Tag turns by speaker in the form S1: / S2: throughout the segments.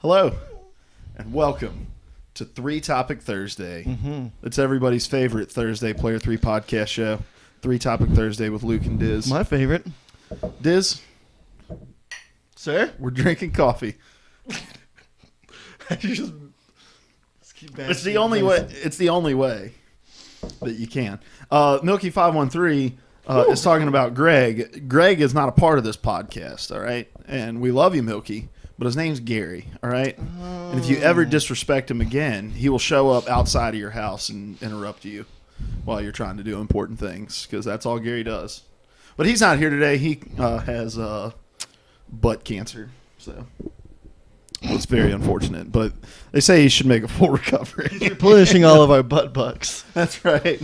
S1: Hello, and welcome to Three Topic Thursday.
S2: Mm-hmm.
S1: It's everybody's favorite Thursday Player 3 podcast show. Three Topic Thursday with Luke and Diz.
S2: My favorite.
S1: Diz,
S2: Sir?
S1: we're drinking coffee.
S2: just keep
S1: It's the only way. It's the only way that you can. Milky 513 is talking about Greg. Greg is not a part of this podcast, all right? And we love you, Milky, but his name's Gary, all right? And if you ever disrespect him again, he will show up outside of your house and interrupt you while you're trying to do important things, because that's all Gary does. But he's not here today. He has butt cancer, so it's very unfortunate. But they say he should make a full recovery.
S2: He's replenishing all of our butt bucks.
S1: That's right.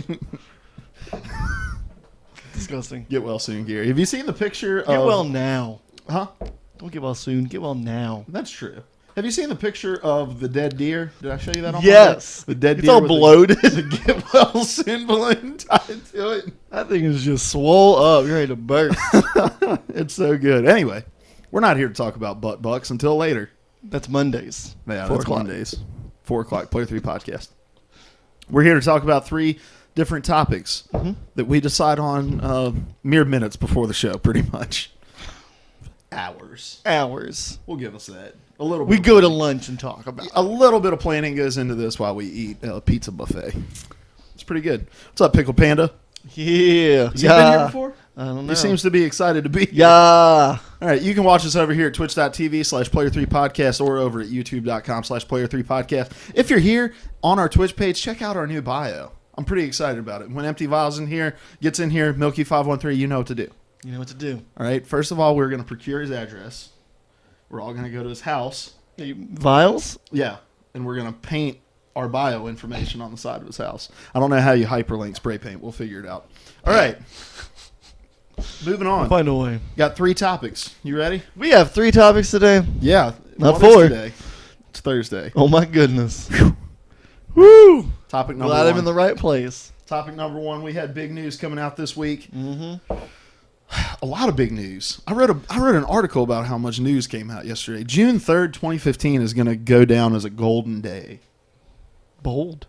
S2: Disgusting.
S1: Get well soon, Gary. Have you seen the picture?
S2: Get well now.
S1: Huh?
S2: Don't get well soon. Get well now.
S1: That's true. Have you seen the picture of the dead deer? Did I show you that on
S2: Yes.
S1: Monday? The dead
S2: It's
S1: deer
S2: all
S1: with
S2: bloated.
S1: The get well soon balloon tied to it.
S2: That thing is just swole up. You're ready to burst.
S1: It's so good. Anyway, we're not here to talk about butt bucks until later.
S2: That's Mondays.
S1: Yeah,
S2: 4
S1: that's
S2: o'clock.
S1: Mondays. 4 o'clock, Player 3 podcast. We're here to talk about three different topics that we decide on mere minutes before the show, pretty much. Hours. We'll give us that. A little bit.
S2: We go to lunch and talk about it.
S1: A little bit of planning goes into this while we eat a pizza buffet. It's pretty good. What's up, Pickle Panda?
S2: Yeah.
S1: Has he been here before?
S2: I don't know.
S1: He seems to be excited to be here.
S2: Yeah.
S1: All right, you can watch us over here at twitch.tv/player3podcast or over at youtube.com/player3podcast. If you're here on our Twitch page, check out our new bio. I'm pretty excited about it. When Empty Vials gets in here, Milky513, you know what to do.
S2: You know what to do.
S1: All right, first of all, we're going to procure his address. We're all going to go to his house.
S2: Vials?
S1: Yeah, and we're going to paint our bio information on the side of his house. I don't know how you hyperlink spray paint. We'll figure it out. All right. Moving on.
S2: Find a way.
S1: Got three topics. You ready?
S2: We have 3 topics today.
S1: Yeah.
S2: Not
S1: What is
S2: 4.
S1: today? It's Thursday.
S2: Oh my goodness. Woo!
S1: Topic number
S2: Glad
S1: one.
S2: I'm in the right place.
S1: Topic number one. We had big news coming out this week.
S2: Mm-hmm.
S1: A lot of big news. I wrote an article about how much news came out yesterday. June 3rd, 2015 is going to go down as a golden day
S2: Bold.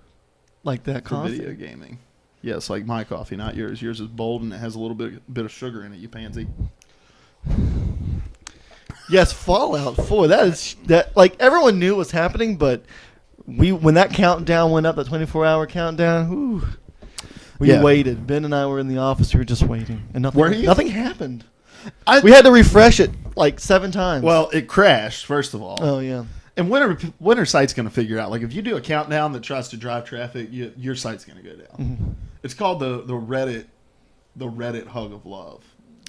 S2: Like that
S1: for
S2: coffee.
S1: video gaming. Yes, like my coffee, not yours. Yours is bold and it has a little bit of sugar in it, you pansy.
S2: Yes, Fallout 4. That like everyone knew it was happening, but when that countdown went up, that 24-hour countdown, whew, we waited. Ben and I were in the office. We were just waiting, and nothing happened. We had to refresh it like 7 times.
S1: Well, it crashed, first of all.
S2: Oh yeah.
S1: And Winter Site's going to figure out, like, if you do a countdown that tries to drive traffic, your site's going to go down.
S2: Mm-hmm.
S1: It's called the Reddit hug of love.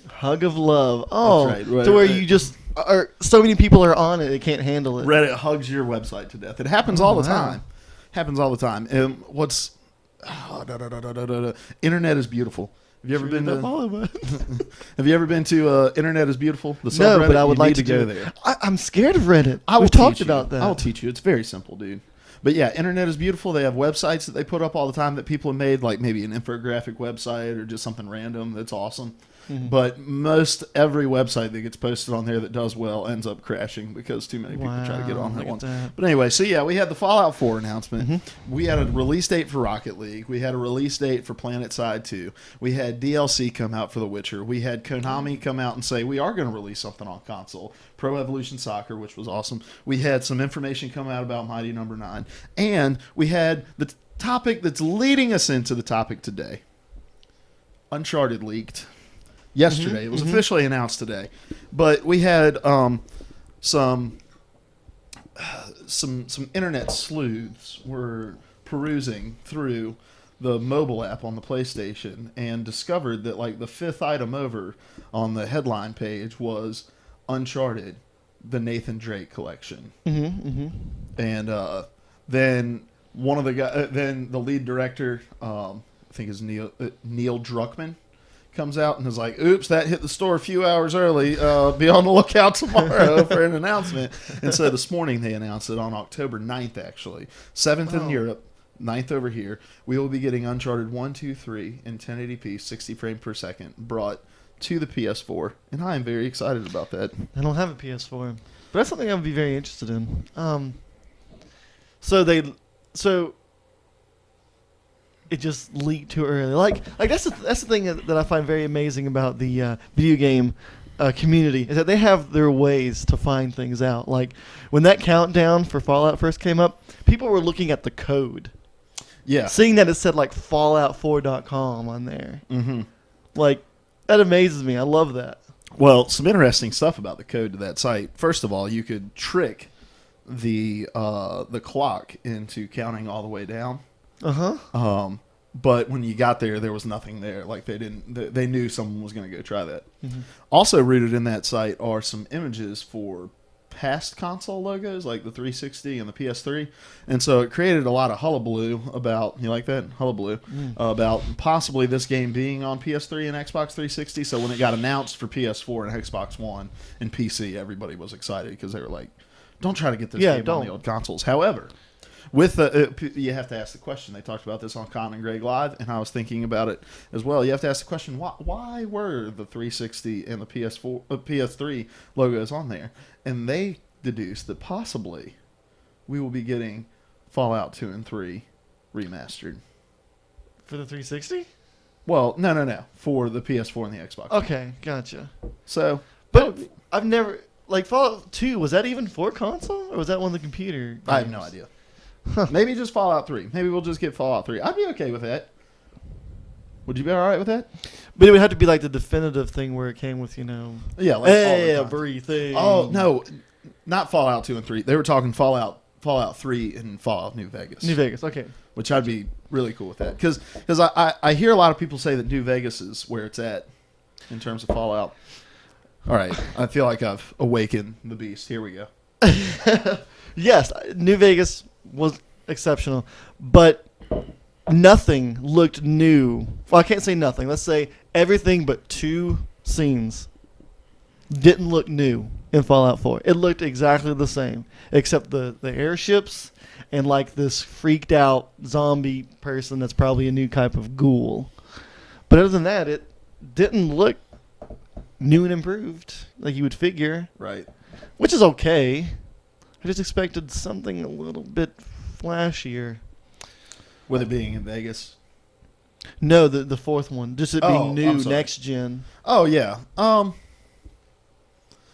S2: Hug of love. Oh,
S1: That's right.
S2: to where you just are. So many people are on it, they can't handle it.
S1: Reddit hugs your website to death. It happens all the
S2: wow.
S1: time. Happens all the time. And Internet is beautiful. Have you ever been to? Have you ever been to Internet is Beautiful? The
S2: No,
S1: subreddit?
S2: but I would
S1: You
S2: like
S1: need
S2: to
S1: go
S2: do
S1: there.
S2: I'm scared of Reddit.
S1: I will
S2: We've talked
S1: teach you.
S2: about that.
S1: I will teach you. It's very simple, dude. But yeah, Internet is Beautiful. They have websites that they put up all the time that people have made, like maybe an infographic website or just something random. That's awesome.
S2: Mm-hmm.
S1: But every website that gets posted on there that does well ends up crashing because too many people try to get on
S2: Look
S1: at
S2: at
S1: once.
S2: that.
S1: But anyway, so yeah, we had the Fallout 4 announcement. We had a release date for Rocket League. We had a release date for PlanetSide 2. We had DLC come out for The Witcher. We had Konami come out and say we are going to release something on console. Pro Evolution Soccer, which was awesome. We had some information come out about Mighty Number 9. And we had the topic that's leading us into the topic today. Uncharted leaked yesterday. It was officially announced today. But we had some internet sleuths were perusing through the mobile app on the PlayStation and discovered that like the 5th item over on the headline page was Uncharted, the Nathan Drake collection. And then one of the guys, then the lead director, I think is Neil Druckmann, comes out and is like, oops, that hit the store a few hours early. Be on the lookout tomorrow for an announcement. And so this morning they announced it on October 9th, actually. 7th in Europe, 9th over here. We will be getting Uncharted 1, 2, 3 in 1080p, 60 frames per second, brought to the PS4. And I am very excited about that.
S2: I don't have a PS4. But that's something I would be very interested in. So it just leaked too early. Like that's the thing that I find very amazing about the video game community is that they have their ways to find things out. Like when that countdown for Fallout first came up, people were looking at the code.
S1: Yeah.
S2: Seeing that it said like Fallout4.com on there. Mm-hmm. Like that amazes me. I love that.
S1: Well, some interesting stuff about the code to that site. First of all, you could trick the clock into counting all the way down. But when you got there, there was nothing there. Like they knew someone was going to go try that. Mm-hmm. Also rooted in that site are some images for past console logos, like the 360 and the PS3. And so it created a lot of hullabaloo about, you like that? Hullabaloo. About possibly this game being on PS3 and Xbox 360. So when it got announced for PS4 and Xbox One and PC, everybody was excited because they were like, don't try to get this game on the old consoles. However, with you have to ask the question. They talked about this on Con and Greg Live, and I was thinking about it as well. You have to ask the question: why were the 360 and the PS3 logos on there? And they deduced that possibly we will be getting Fallout 2 and 3 remastered
S2: for the 360.
S1: Well, no, for the PS4 and the Xbox.
S2: Okay, gotcha.
S1: So,
S2: but I've never. Like Fallout 2, was that even for console, or was that one of the computer games?
S1: I have no idea. Huh. Maybe just Fallout 3. Maybe we'll just get Fallout 3. I'd be okay with that. Would you be all right with that?
S2: But it would have to be like the definitive thing where it came with,
S1: Yeah, like
S2: everything.
S1: Oh, no, not Fallout 2 and 3. They were talking Fallout 3 and Fallout New Vegas.
S2: New Vegas, okay.
S1: Which I'd be really cool with that. Because I hear a lot of people say that New Vegas is where it's at in terms of Fallout. All right, I feel like I've awakened the beast. Here we go.
S2: Yes, New Vegas was exceptional, but nothing looked new. Well, I can't say nothing. Let's say everything but 2 scenes didn't look new in Fallout 4. It looked exactly the same, except the airships and like this freaked out zombie person that's probably a new type of ghoul. But other than that, it didn't look new and improved, like you would figure.
S1: Right.
S2: Which is okay. I just expected something a little bit flashier.
S1: With it being in Vegas?
S2: No, the fourth one. Just it being new, next gen.
S1: Oh, yeah.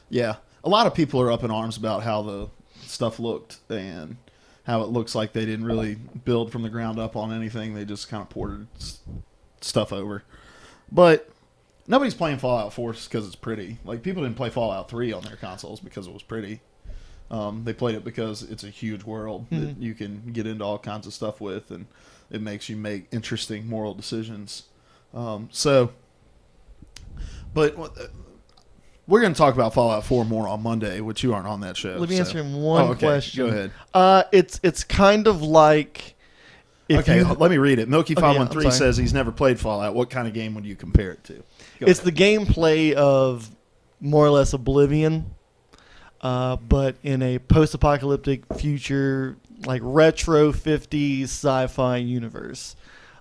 S1: Yeah. A lot of people are up in arms about how the stuff looked and how it looks like they didn't really build from the ground up on anything. They just kind of ported stuff over. But nobody's playing Fallout 4 because it's pretty. Like, people didn't play Fallout 3 on their consoles because it was pretty. They played it because it's a huge world that you can get into all kinds of stuff with, and it makes you make interesting moral decisions. But we're going to talk about Fallout 4 more on Monday, which you aren't on that show.
S2: Let me answer him one question.
S1: Go ahead.
S2: It's kind of like...
S1: let me read it. Milky513 says he's never played Fallout. What kind of game would you compare it to?
S2: It's the gameplay of more or less Oblivion, but in a post-apocalyptic future, like retro 50s sci-fi universe.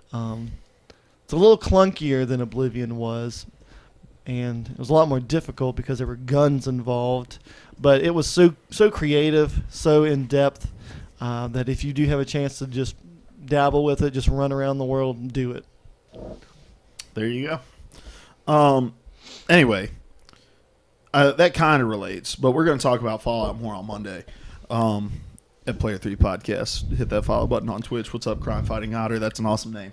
S2: It's a little clunkier than Oblivion was, and it was a lot more difficult because there were guns involved. But it was so creative, so in-depth, that if you do have a chance to just dabble with it, just run around the world and do it.
S1: There you go. Anyway, that kind of relates, but we're going to talk about Fallout more on Monday at Player 3 Podcast. Hit that follow button on Twitch. What's up, Crime Fighting Otter? That's an awesome name.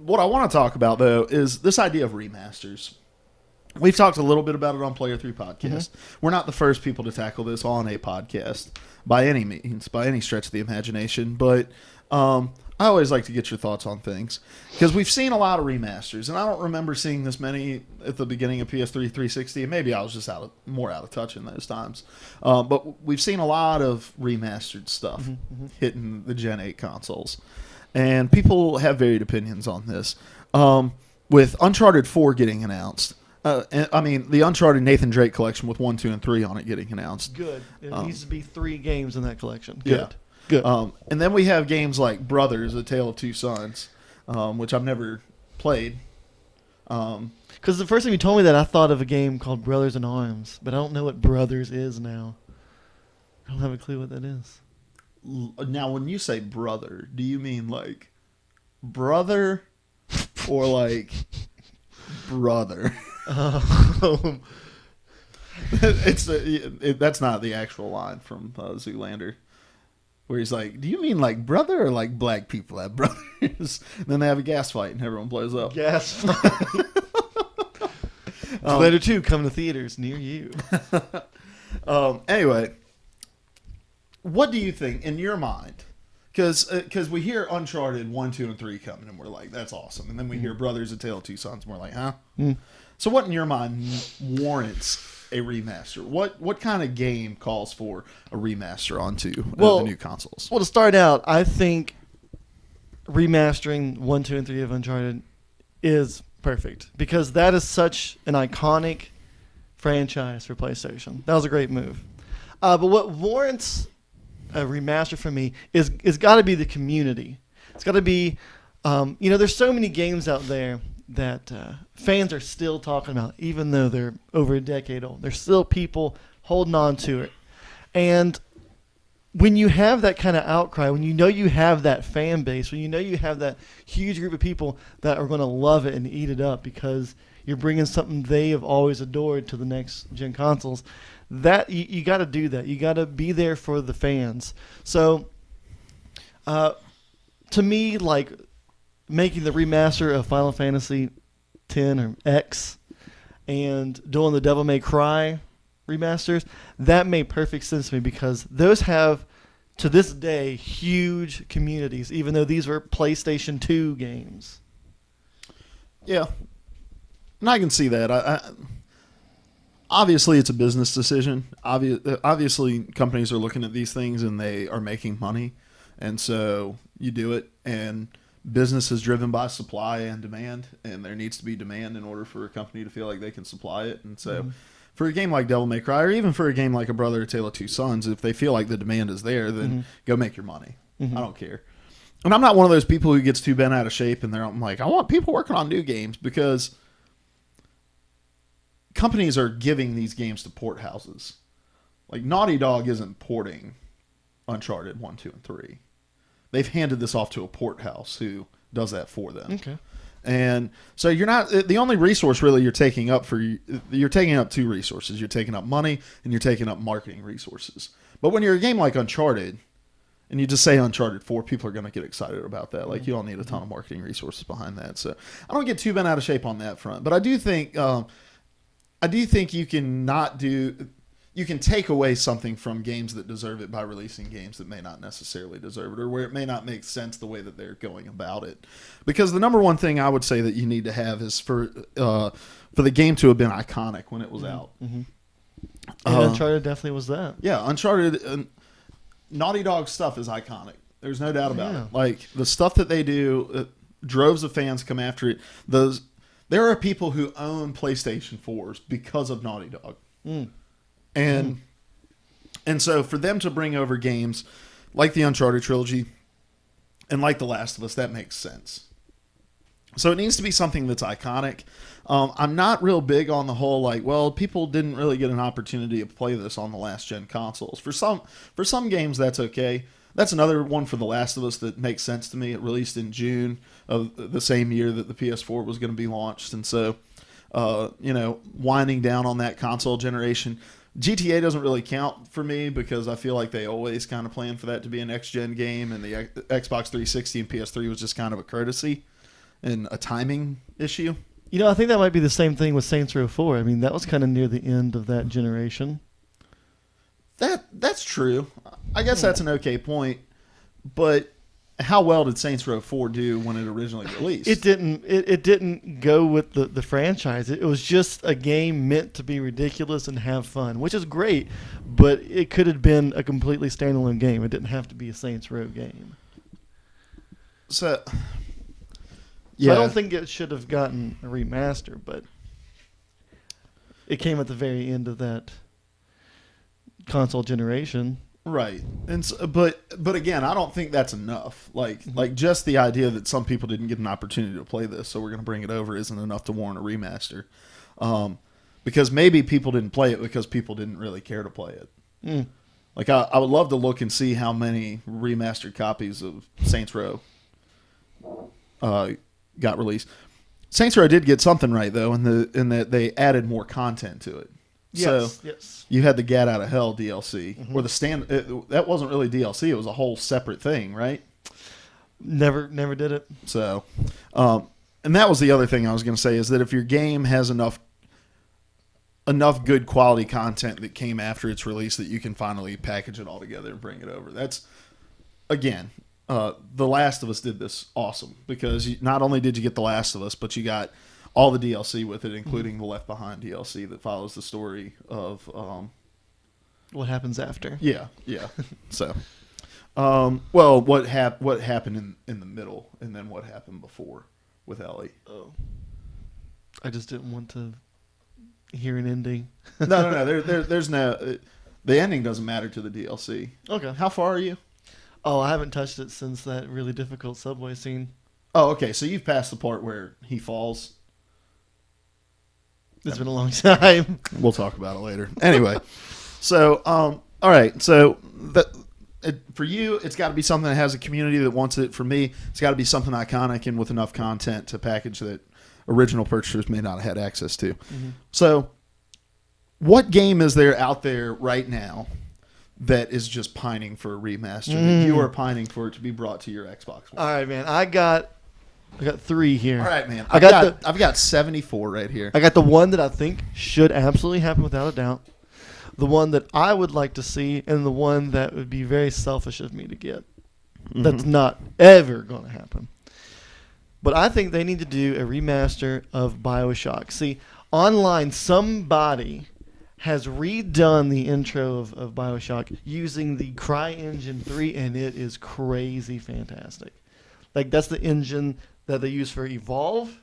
S1: What I want to talk about, though, is this idea of remasters. We've talked a little bit about it on Player 3 Podcast. We're not the first people to tackle this on a podcast by any means, by any stretch of the imagination, but I always like to get your thoughts on things because we've seen a lot of remasters, and I don't remember seeing this many at the beginning of PS3 360, and maybe I was just more out of touch in those times. But we've seen a lot of remastered stuff hitting the Gen 8 consoles, and people have varied opinions on this. With Uncharted 4 getting announced, the Uncharted Nathan Drake collection with 1, 2, and 3 on it getting announced.
S2: Good. It needs to be 3 games in that collection. Good.
S1: Yeah.
S2: Good.
S1: And then we have games like Brothers: A Tale of Two Sons, which I've never played.
S2: Because the first time you told me that, I thought of a game called Brothers in Arms, but I don't know what Brothers is now. I don't have a clue what that is.
S1: Now, when you say brother, do you mean like brother or like brother? That's not the actual line from Zoolander, where he's like, "Do you mean like brother or like black people have brothers?" And then they have a gas fight and everyone blows up.
S2: Gas fight. Zoolander 2 coming to theaters near you.
S1: Anyway, what do you think in your mind? Because we hear Uncharted 1, 2, and 3 coming, and we're like, that's awesome. And then we hear Brothers: A Tale of Two Sons, and we're like, huh? So what in your mind warrants a remaster? What kind of game calls for a remaster onto the new consoles?
S2: Well, to start out, I think remastering 1, 2, and 3 of Uncharted is perfect because that is such an iconic franchise for PlayStation. That was a great move. But what warrants a remaster for me is got to be the community. It's got to be, there's so many games out there that fans are still talking about, even though they're over a decade old. There's still people holding on to it. And when you have that kind of outcry, when you know you have that fan base, when you know you have that huge group of people that are going to love it and eat it up because you're bringing something they have always adored to the next gen consoles, that you got to do that. You got to be there for the fans. So, to me, like making the remaster of Final Fantasy X or X and doing the Devil May Cry remasters, that made perfect sense to me because those have, to this day, huge communities, even though these were PlayStation 2 games.
S1: Yeah. And I can see that. Obviously, it's a business decision. Obviously, companies are looking at these things and they are making money. And so you do it. And business is driven by supply and demand. And there needs to be demand in order for a company to feel like they can supply it. And so for a game like Devil May Cry, or even for a game like A Brother: A Tale of Two Sons, if they feel like the demand is there, then go make your money. I don't care. And I'm not one of those people who gets too bent out of shape and I'm like, I want people working on new games because companies are giving these games to port houses. Like Naughty Dog isn't porting Uncharted 1, 2, and 3. They've handed this off to a port house who does that for them. Okay. And so you're not the only resource really you're taking up two resources. You're taking up money and you're taking up marketing resources. But when you're a game like Uncharted and you just say Uncharted 4, people are going to get excited about that. Like you don't need a ton of marketing resources behind that. So I don't get too bent out of shape on that front. But I do think you can take away something from games that deserve it by releasing games that may not necessarily deserve it or where it may not make sense the way that they're going about it. Because the number one thing I would say that you need to have is for the game to have been iconic when it was out.
S2: And Uncharted definitely was that.
S1: Yeah, Uncharted, Naughty Dog stuff is iconic. There's no doubt about it. Like the stuff that they do, droves of fans come after it. There are people who own PlayStation 4s because of Naughty Dog. And so for them to bring over games like the Uncharted trilogy and like The Last of Us, that makes sense. So it needs to be something that's iconic. I'm not real big on the whole people didn't really get an opportunity to play this on the last gen consoles. For some games that's okay. That's another one for The Last of Us that makes sense to me. It released in June of the same year that the PS4 was going to be launched. And so, winding down on that console generation. GTA doesn't really count for me because I feel like they always kind of plan for that to be a next-gen game, and the Xbox 360 and PS3 was just kind of a courtesy and a timing issue.
S2: I think that might be the same thing with Saints Row 4. I mean, that was kind of near the end of that generation.
S1: That's true. I guess that's an okay point, but how well did Saints Row 4 do when it originally released?
S2: It didn't go with the franchise. It was just a game meant to be ridiculous and have fun, which is great, but it could have been a completely standalone game. It didn't have to be a Saints Row game.
S1: So
S2: I don't think it should have gotten a remaster, but it came at the very end of that console generation.
S1: Right. And so, but again, I don't think that's enough. Like just the idea that some people didn't get an opportunity to play this, so we're going to bring it over, isn't enough to warrant a remaster. Because maybe people didn't play it because people didn't really care to play it.
S2: Mm.
S1: Like I would love to look and see how many remastered copies of Saints Row got released. Saints Row did get something right though, in that they added more content to it.
S2: Yes,
S1: So
S2: yes.
S1: you had the Get Out of Hell DLC, or that wasn't really DLC; it was a whole separate thing, right?
S2: Never did it.
S1: So, and that was the other thing I was going to say is that if your game has enough good quality content that came after its release, that you can finally package it all together and bring it over. That's again, The Last of Us did this awesome because not only did you get The Last of Us, but you got all the DLC with it, including the Left Behind DLC that follows the story of
S2: what happens after.
S1: Yeah. So, well, what happened in the middle, and then what happened before with Ellie.
S2: Oh, I just didn't want to hear an ending.
S1: No. There's no. The ending doesn't matter to the DLC.
S2: Okay.
S1: How far are you?
S2: Oh, I haven't touched it since that really difficult subway scene.
S1: Oh, okay. So you've passed the part where he falls.
S2: It's been a long time.
S1: We'll talk about it later. Anyway, so all right. So for you, it's got to be something that has a community that wants it. For me, it's got to be something iconic and with enough content to package that original purchasers may not have had access to. Mm-hmm. So, what game is there out there right now that is just pining for a remaster? That you are pining for it to be brought to your Xbox One?
S2: All right, man. I got 3 here.
S1: All right, man. I've got 74 right here.
S2: I got the one that I think should absolutely happen without a doubt. The one that I would like to see, and the one that would be very selfish of me to get. Mm-hmm. That's not ever going to happen. But I think they need to do a remaster of BioShock. See, online, somebody has redone the intro of BioShock using the CryEngine 3, and it is crazy fantastic. Like, that's the engine that they use for Evolve,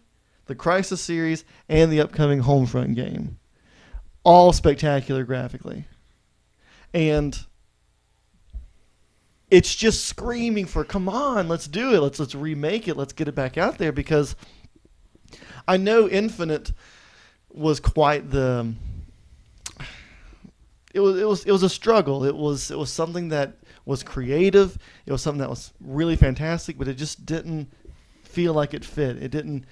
S2: the Crysis series, and the upcoming Homefront game. All spectacular graphically. And it's just screaming for, come on, let's do it. Let's remake it. Let's get it back out there, because I know Infinite was quite the... It was a struggle. It was something that was creative. It was something that was really fantastic, but it just didn't feel like it fit. It didn't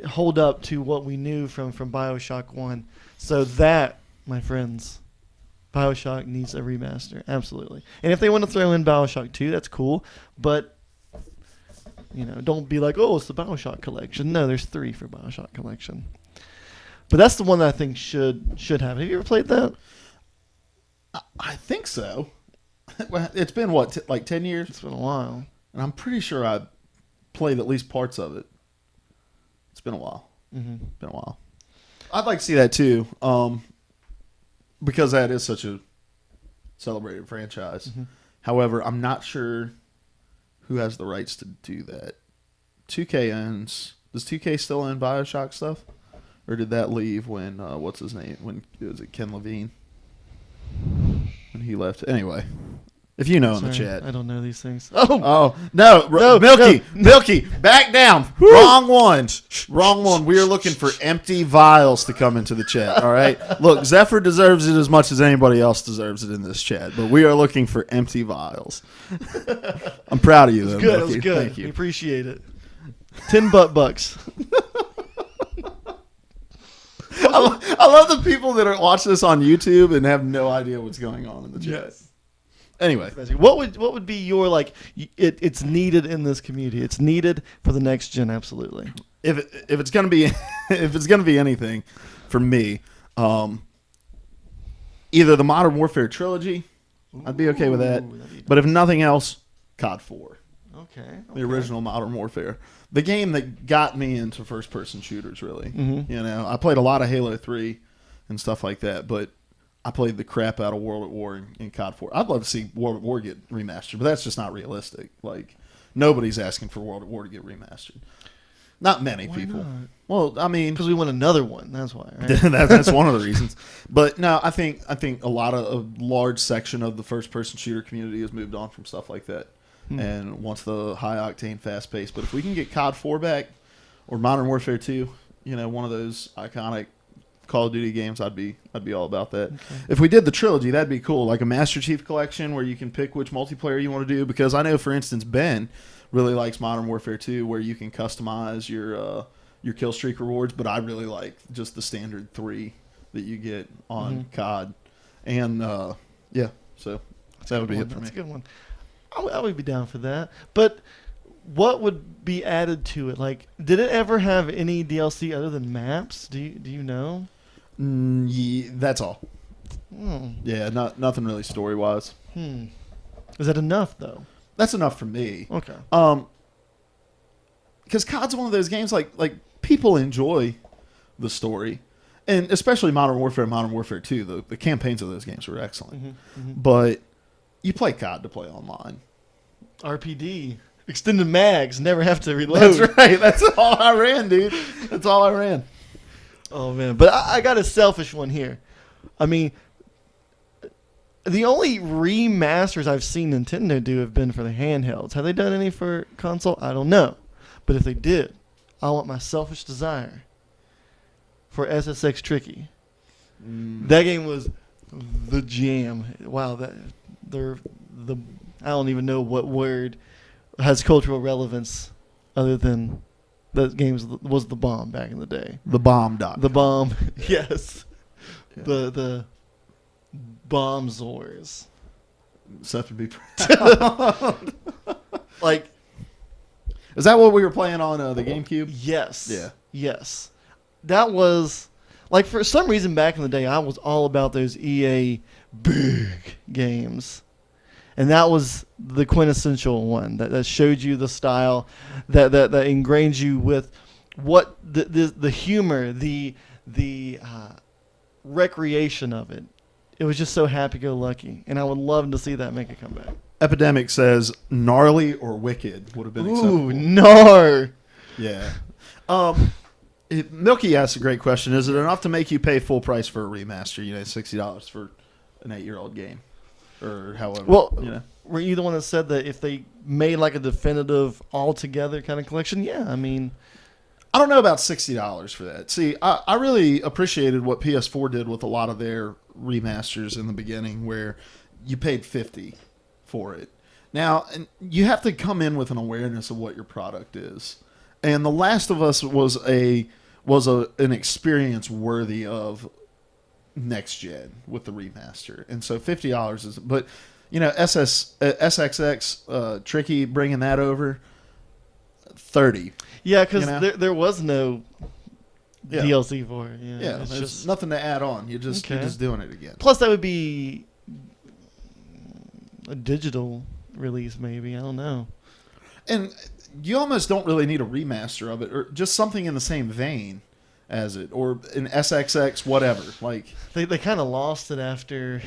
S2: hold up to what we knew from BioShock 1. So that, my friends, BioShock needs a remaster. Absolutely. And if they want to throw in BioShock 2, that's cool. But, don't be like, oh, it's the BioShock collection. No, there's 3 for BioShock collection. But that's the one that I think should happen. Have you ever played that?
S1: I think so. It's been, what, like 10 years?
S2: It's been a while.
S1: And I'm pretty sure I played at least parts of it. It's been a while.
S2: Mm-hmm.
S1: Been a while. I'd like to see that too, because that is such a celebrated franchise. Mm-hmm. However, I'm not sure who has the rights to do that. 2K owns... Does 2K still own BioShock stuff? Or did that leave when, what's his name? When was it Ken Levine? When he left. Anyway, if you know in the chat.
S2: I don't know these things.
S1: Oh no, Milky, back down. Wrong one. We are looking for empty vials to come into the chat. All right. Look, Zephyr deserves it as much as anybody else deserves it in this chat, but we are looking for empty vials. I'm proud of you, though.
S2: Good. It was good.
S1: Thank you.
S2: We appreciate it. $10
S1: I love the people that are watching this on YouTube and have no idea what's going on in the chat.
S2: Yes.
S1: Anyway,
S2: what would be your it's needed in this community? It's needed for the next gen, absolutely.
S1: If it's gonna be anything for me, either the Modern Warfare trilogy, I'd be okay with that. But if nothing else, COD 4.
S2: Okay.
S1: The original Modern Warfare. The game that got me into first-person shooters, really.
S2: Mm-hmm.
S1: I played a lot of Halo 3 and stuff like that, but I played the crap out of World at War in COD 4. I'd love to see World at War get remastered, but that's just not realistic. Like, nobody's asking for World at War to get remastered. Not many
S2: Why
S1: people.
S2: not?
S1: Well, I mean,
S2: Because we want another one. That's why. Right?
S1: that's one of the reasons. But no, I think a large section of the first person shooter community has moved on from stuff like that, and wants the high octane, fast pace. But if we can get COD 4 back or Modern Warfare 2, one of those iconic Call of Duty games, I'd be all about that. Okay. If we did the trilogy, that'd be cool, like a Master Chief collection where you can pick which multiplayer you want to do. Because I know, for instance, Ben really likes Modern Warfare 2, where you can customize your kill streak rewards, but I really like just the standard 3 that you get on COD. And yeah, so that would be it for me.
S2: That's a good one. I would be down for that. But what would be added to it? Like, did it ever have any DLC other than maps? Do you know?
S1: Yeah, that's all. Yeah, nothing really story wise.
S2: Is that enough though?
S1: That's enough for me.
S2: Okay.
S1: Because COD's one of those games like people enjoy the story, and especially Modern Warfare and Modern Warfare 2. The campaigns of those games were excellent. But you play COD to play online.
S2: RPD. Extended mags. Never have to reload.
S1: That's right. That's all I ran, dude. That's all I ran.
S2: Oh, man. But I got a selfish one here. I mean, the only remasters I've seen Nintendo do have been for the handhelds. Have they done any for console? I don't know. But if they did, I want my selfish desire for SSX Tricky. That game was the jam. Wow, I don't even know what word has cultural relevance other than that game was the bomb back in the day.
S1: The bomb doc.
S2: The bomb, yes. Yeah. The bomb Zors.
S1: Seth would be proud.
S2: Like,
S1: is that what we were playing on the GameCube?
S2: Yes.
S1: Yeah.
S2: Yes. That was, like, for some reason back in the day, I was all about those EA big games. And that was the quintessential one that showed you the style, that ingrained you with what the humor, the recreation of it. It was just so happy-go-lucky, and I would love to see that make a comeback.
S1: Epidemic says gnarly or wicked would have been acceptable.
S2: Ooh, gnar.
S1: Yeah. Milky asked a great question. Is it enough to make you pay full price for a remaster? $60 for an 8-year-old game. Or however.
S2: Well, were you the one that said that if they made like a definitive all-together kind of collection? Yeah, I mean,
S1: I don't know about $60 for that. See, I really appreciated what PS4 did with a lot of their remasters in the beginning, where you paid $50 for it. Now, and you have to come in with an awareness of what your product is. And The Last of Us was an experience worthy of next gen with the remaster, and so $50 is. But SXX Tricky bringing that over, $30.
S2: Yeah, because there was no DLC for it.
S1: Yeah, there's just nothing to add on. You're just doing it again.
S2: Plus, that would be a digital release, maybe. I don't know.
S1: And you almost don't really need a remaster of it, or just something in the same vein as it, or an SXX whatever. Like
S2: they kind of lost it after,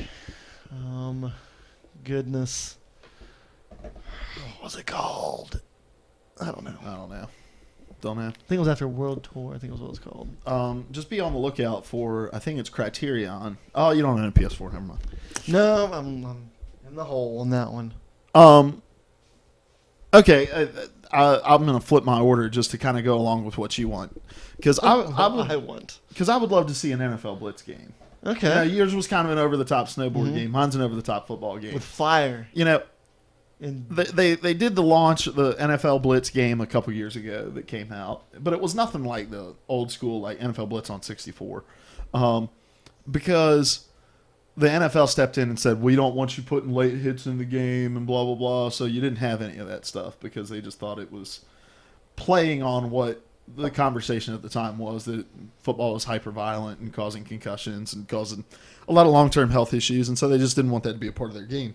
S2: goodness, what was it called? I don't know.
S1: Don't know.
S2: I think it was after World Tour. I think it was what it was called.
S1: Just be on the lookout for. I think it's Criterion. Oh, you don't own a PS4. Never mind.
S2: No, I'm in the hole on that one.
S1: Okay, I'm going to flip my order just to kind of go along with what you want, because I would love to see an NFL Blitz game.
S2: Okay,
S1: yours was kind of an over-the-top snowboard game. Mine's an over-the-top football game
S2: with fire.
S1: They did the launch the NFL Blitz game a couple years ago that came out, but it was nothing like the old school like NFL Blitz on 64, because the NFL stepped in and said, we don't want you putting late hits in the game and blah, blah, blah. So you didn't have any of that stuff because they just thought it was playing on what the conversation at the time was, that football was hyper-violent and causing concussions and causing a lot of long-term health issues. And so they just didn't want that to be a part of their game.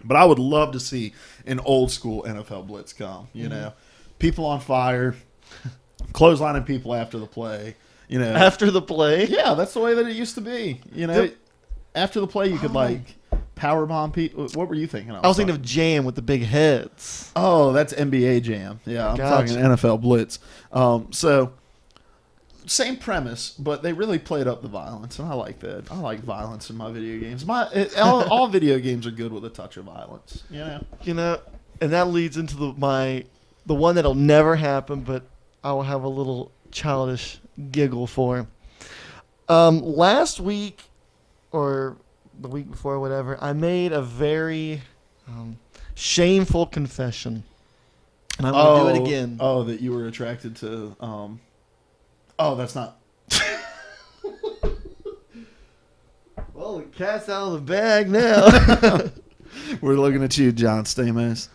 S1: But I would love to see an old-school NFL Blitz come, people on fire, clotheslining people after the play.
S2: After the play?
S1: Yeah, that's the way that it used to be. After the play, you could Powerbomb Pete? What were you thinking of?
S2: I was thinking of Jam with the big heads.
S1: Oh, that's NBA Jam. Yeah, I'm
S2: Gotcha.
S1: talking NFL Blitz. So, same premise, but they really played up the violence, and I like that. I like violence in my video games. All video games are good with a touch of violence.
S2: And that leads into the one that'll never happen, but I will have a little childish giggle for. Last week, or the week before, whatever, I made a very shameful confession, and I'm going to do it again.
S1: Oh, that you were attracted to. Oh, that's not.
S2: Well, the cat's out of the bag now.
S1: We're looking at you, John Stamos.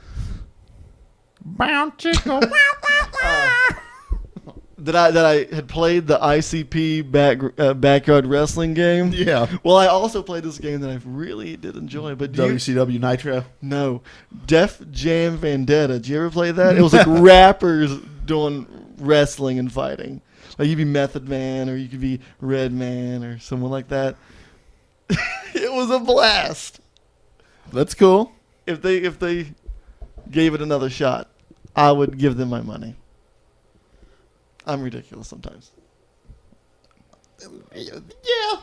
S2: That I had played the ICP backyard wrestling game.
S1: Yeah.
S2: Well, I also played this game that I really did enjoy. But
S1: WCW Nitro.
S2: No, Def Jam Vendetta. Did you ever play that? It was like rappers doing wrestling and fighting. Like you'd be Method Man, or you could be Red Man, or someone like that. It was a blast.
S1: That's cool.
S2: If they gave it another shot, I would give them my money. I'm ridiculous sometimes.
S1: Yeah.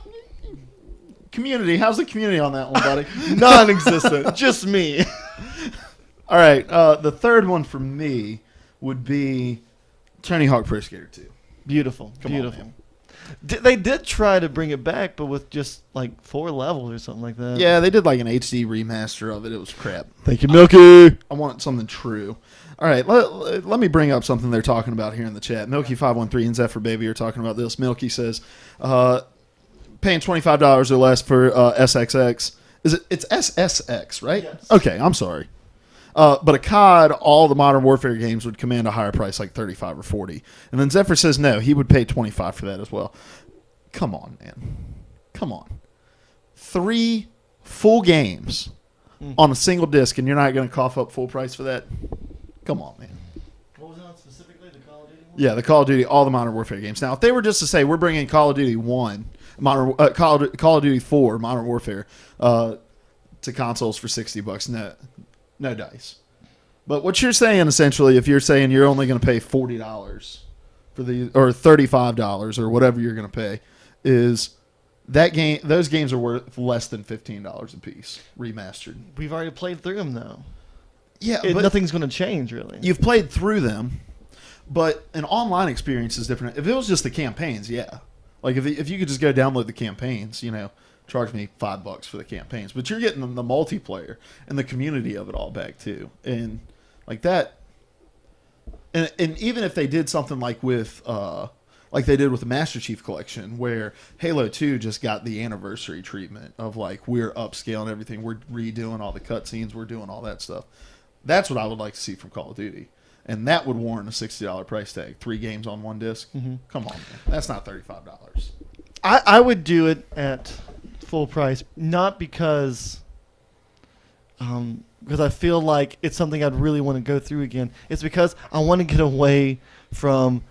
S1: Community. How's the community on that one, buddy?
S2: Non-existent. Just me.
S1: All right. The third one for me would be Tony Hawk Pro Skater 2.
S2: Beautiful.
S1: Beautiful. On,
S2: they did try to bring it back, but with just like 4 levels or something like that.
S1: Yeah, they did like an HD remaster of it. It was crap.
S2: Thank you, Milky.
S1: I want something true. All right, let me bring up something they're talking about here in the chat. Milky513 and Zephyr Baby are talking about this. Milky says, paying $25 or less for SXX. It's SSX, right?
S2: Yes.
S1: Okay, I'm sorry. But a COD, all the Modern Warfare games would command a higher price, like 35 or 40. And then Zephyr says no, he would pay 25 for that as well. Come on, man. Come on. 3 full games on a single disc, and you're not going to cough up full price for that? Come on, man.
S2: What was it on specifically? The Call of Duty one?
S1: Yeah, the Call of Duty, all the Modern Warfare games. Now, if they were just to say we're bringing Call of Duty 1, Call of Duty 4, Modern Warfare, to consoles for $60, no dice. But what you're saying, essentially, if you're saying you're only going to pay $40 for or $35 or whatever you're going to pay, is those games are worth less than $15 a piece, remastered.
S2: We've already played through them, though.
S1: Yeah, but
S2: nothing's going to change, really.
S1: You've played through them, but an online experience is different. If it was just the campaigns, yeah. Like if you could just go download the campaigns, charge me $5 for the campaigns. But you're getting the multiplayer and the community of it all back too. And like that, and even if they did something like with like they did with the Master Chief Collection, where Halo 2 just got the anniversary treatment of like we're upscaling everything, we're redoing all the cutscenes, we're doing all that stuff. That's what I would like to see from Call of Duty. And that would warrant a $60 price tag. 3 games on 1 disc. Mm-hmm. Come on, man. That's not $35.
S2: I would do it at full price, not because I feel like it's something I'd really want to go through again. It's because I want to get away from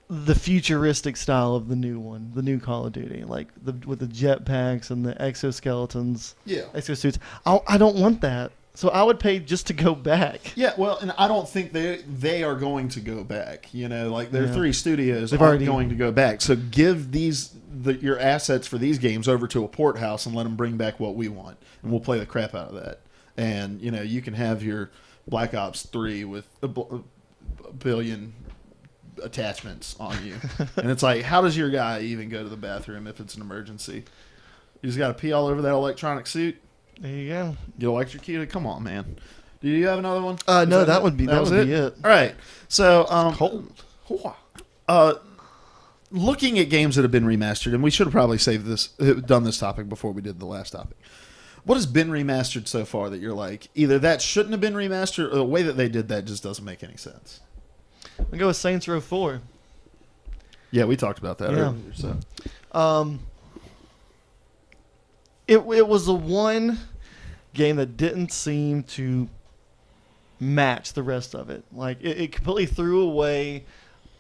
S2: the futuristic style of the new one, the new Call of Duty, like with the jetpacks and the exoskeletons, exosuits. I don't want that. So I would pay just to go back.
S1: Yeah, well, and I don't think they are going to go back. Like their 3 studios aren't going to go back. So give your assets for these games over to a port house and let them bring back what we want, and we'll play the crap out of that. And you can have your Black Ops 3 with a billion attachments on you, and it's like, how does your guy even go to the bathroom if it's an emergency? You just got to pee all over that electronic suit.
S2: There you go.
S1: Get electrocuted. Come on, man. Do you have another one?
S2: No, that would be it.
S1: All right. So,
S2: cold.
S1: Looking at games that have been remastered, and we should have probably done this topic before we did the last topic. What has been remastered so far that you're like, either that shouldn't have been remastered, or the way that they did that just doesn't make any sense?
S2: I'll go with Saints Row 4.
S1: Yeah, we talked about that earlier. So,
S2: It was the one game that didn't seem to match the rest of it. Like it completely threw away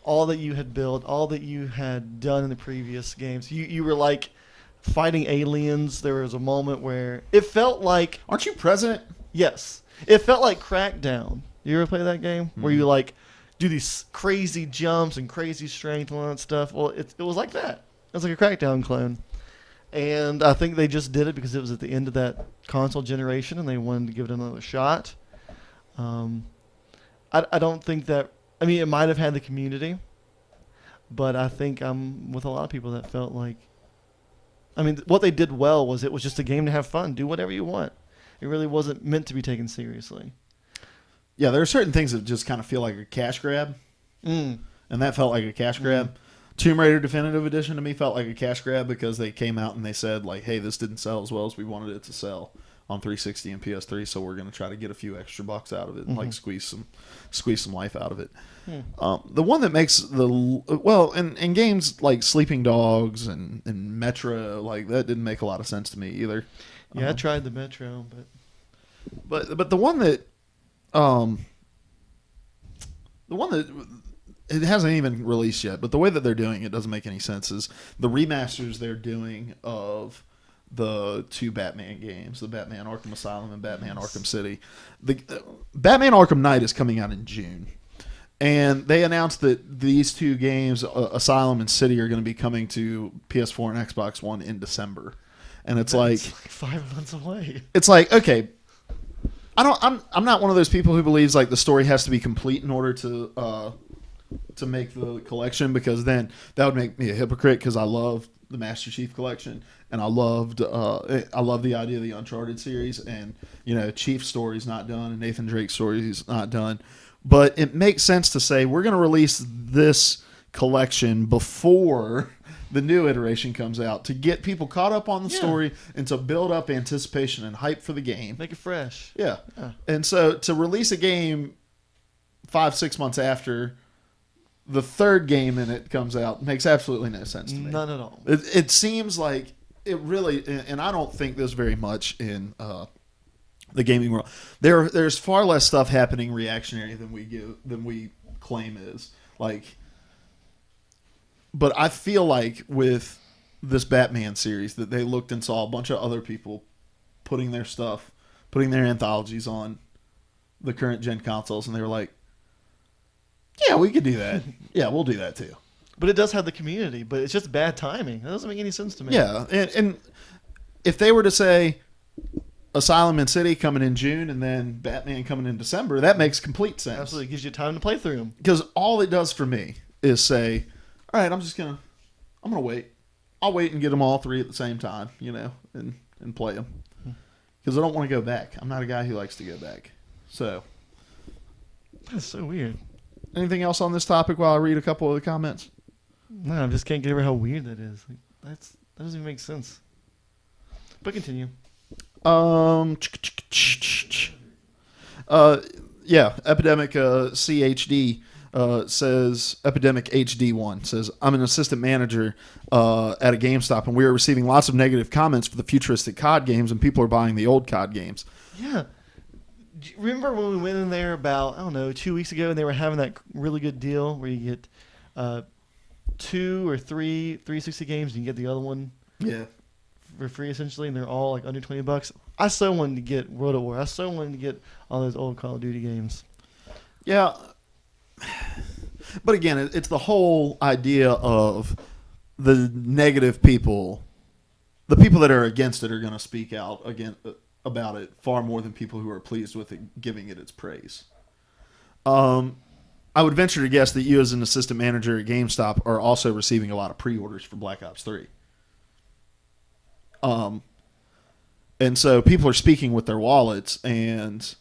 S2: all that you had built, all that you had done in the previous games. You were like fighting aliens. There was a moment where it felt like,
S1: Aren't you president?
S2: yes, it felt like Crackdown. You ever play that game where you like do these crazy jumps and crazy strength and all that stuff? Well, it was like that. It was like a Crackdown clone. And I think they just did it because it was at the end of that console generation and they wanted to give it another shot. I don't think that... I mean, it might have had the community, but I think I'm with a lot of people that felt like... I mean, what they did well was it was just a game to have fun. Do whatever you want. It really wasn't meant to be taken seriously.
S1: Yeah, there are certain things that just kind of feel like a cash grab. And that felt like a cash grab. Tomb Raider Definitive Edition to me felt like a cash grab because they came out and they said, like, hey, this didn't sell as well as we wanted it to sell on 360 and PS3, so we're going to try to get a few extra bucks out of it and like squeeze some life out of it. The one that makes in games like Sleeping Dogs and Metro, like that didn't make a lot of sense to me either.
S2: Yeah, I tried the Metro,
S1: but the one that it hasn't even released yet, but the way that they're doing it doesn't make any sense. Is the remasters they're doing of the two Batman games, the Batman Arkham Asylum and Batman Arkham City. The Batman Arkham Knight is coming out in June. And they announced that these two games, Asylum and City, are going to be coming to PS4 and Xbox One in December. And it's like
S2: 5 months away.
S1: It's like, okay, I'm not one of those people who believes like the story has to be complete in order to make the collection, because then that would make me a hypocrite, because I love the Master Chief collection and I love the idea of the Uncharted series, and Chief's story's not done and Nathan Drake's story's not done, but it makes sense to say we're going to release this collection before the new iteration comes out to get people caught up on the story and to build up anticipation and hype for the game.
S2: Make it fresh.
S1: Yeah. And so to release a game 5-6 months after the third game in it comes out makes absolutely no sense to me.
S2: None at all.
S1: It seems like it really, and I don't think there's very much in the gaming world. There's far less stuff happening reactionary than we claim is. Like, but I feel like with this Batman series that they looked and saw a bunch of other people putting their anthologies on the current gen consoles, and they were like, yeah, we could do that. Yeah, we'll do that too.
S2: But it does have the community, but it's just bad timing. That doesn't make any sense to me.
S1: Yeah, and if they were to say Asylum and City coming in June and then Batman coming in December, that makes complete sense.
S2: Absolutely. It gives you time to play through them.
S1: Because all it does for me is say, all right, I'm gonna wait. I'll wait and get them all three at the same time, and play them. Because I don't want to go back. I'm not a guy who likes to go back. So
S2: that's so weird.
S1: Anything else on this topic while I read a couple of the comments?
S2: No, I just can't get over how weird that is. Like, that doesn't even make sense. But continue.
S1: Epidemic CHD says, Epidemic HD1 says, I'm an assistant manager at a GameStop, and we are receiving lots of negative comments for the futuristic COD games, and people are buying the old COD games.
S2: Yeah. Do you remember when we went in there about, 2 weeks ago, and they were having that really good deal where you get 2 or 3 360 games, and you get the other one for free, essentially, and they're all like under $20. I so wanted to get World at War. I so wanted to get all those old Call of Duty games.
S1: Yeah. But again, it's the whole idea of the negative people. The people that are against it are going to speak out about it far more than people who are pleased with it, giving it its praise. I would venture to guess that you, as an assistant manager at GameStop, are also receiving a lot of pre-orders for Black Ops 3. And so people are speaking with their wallets, and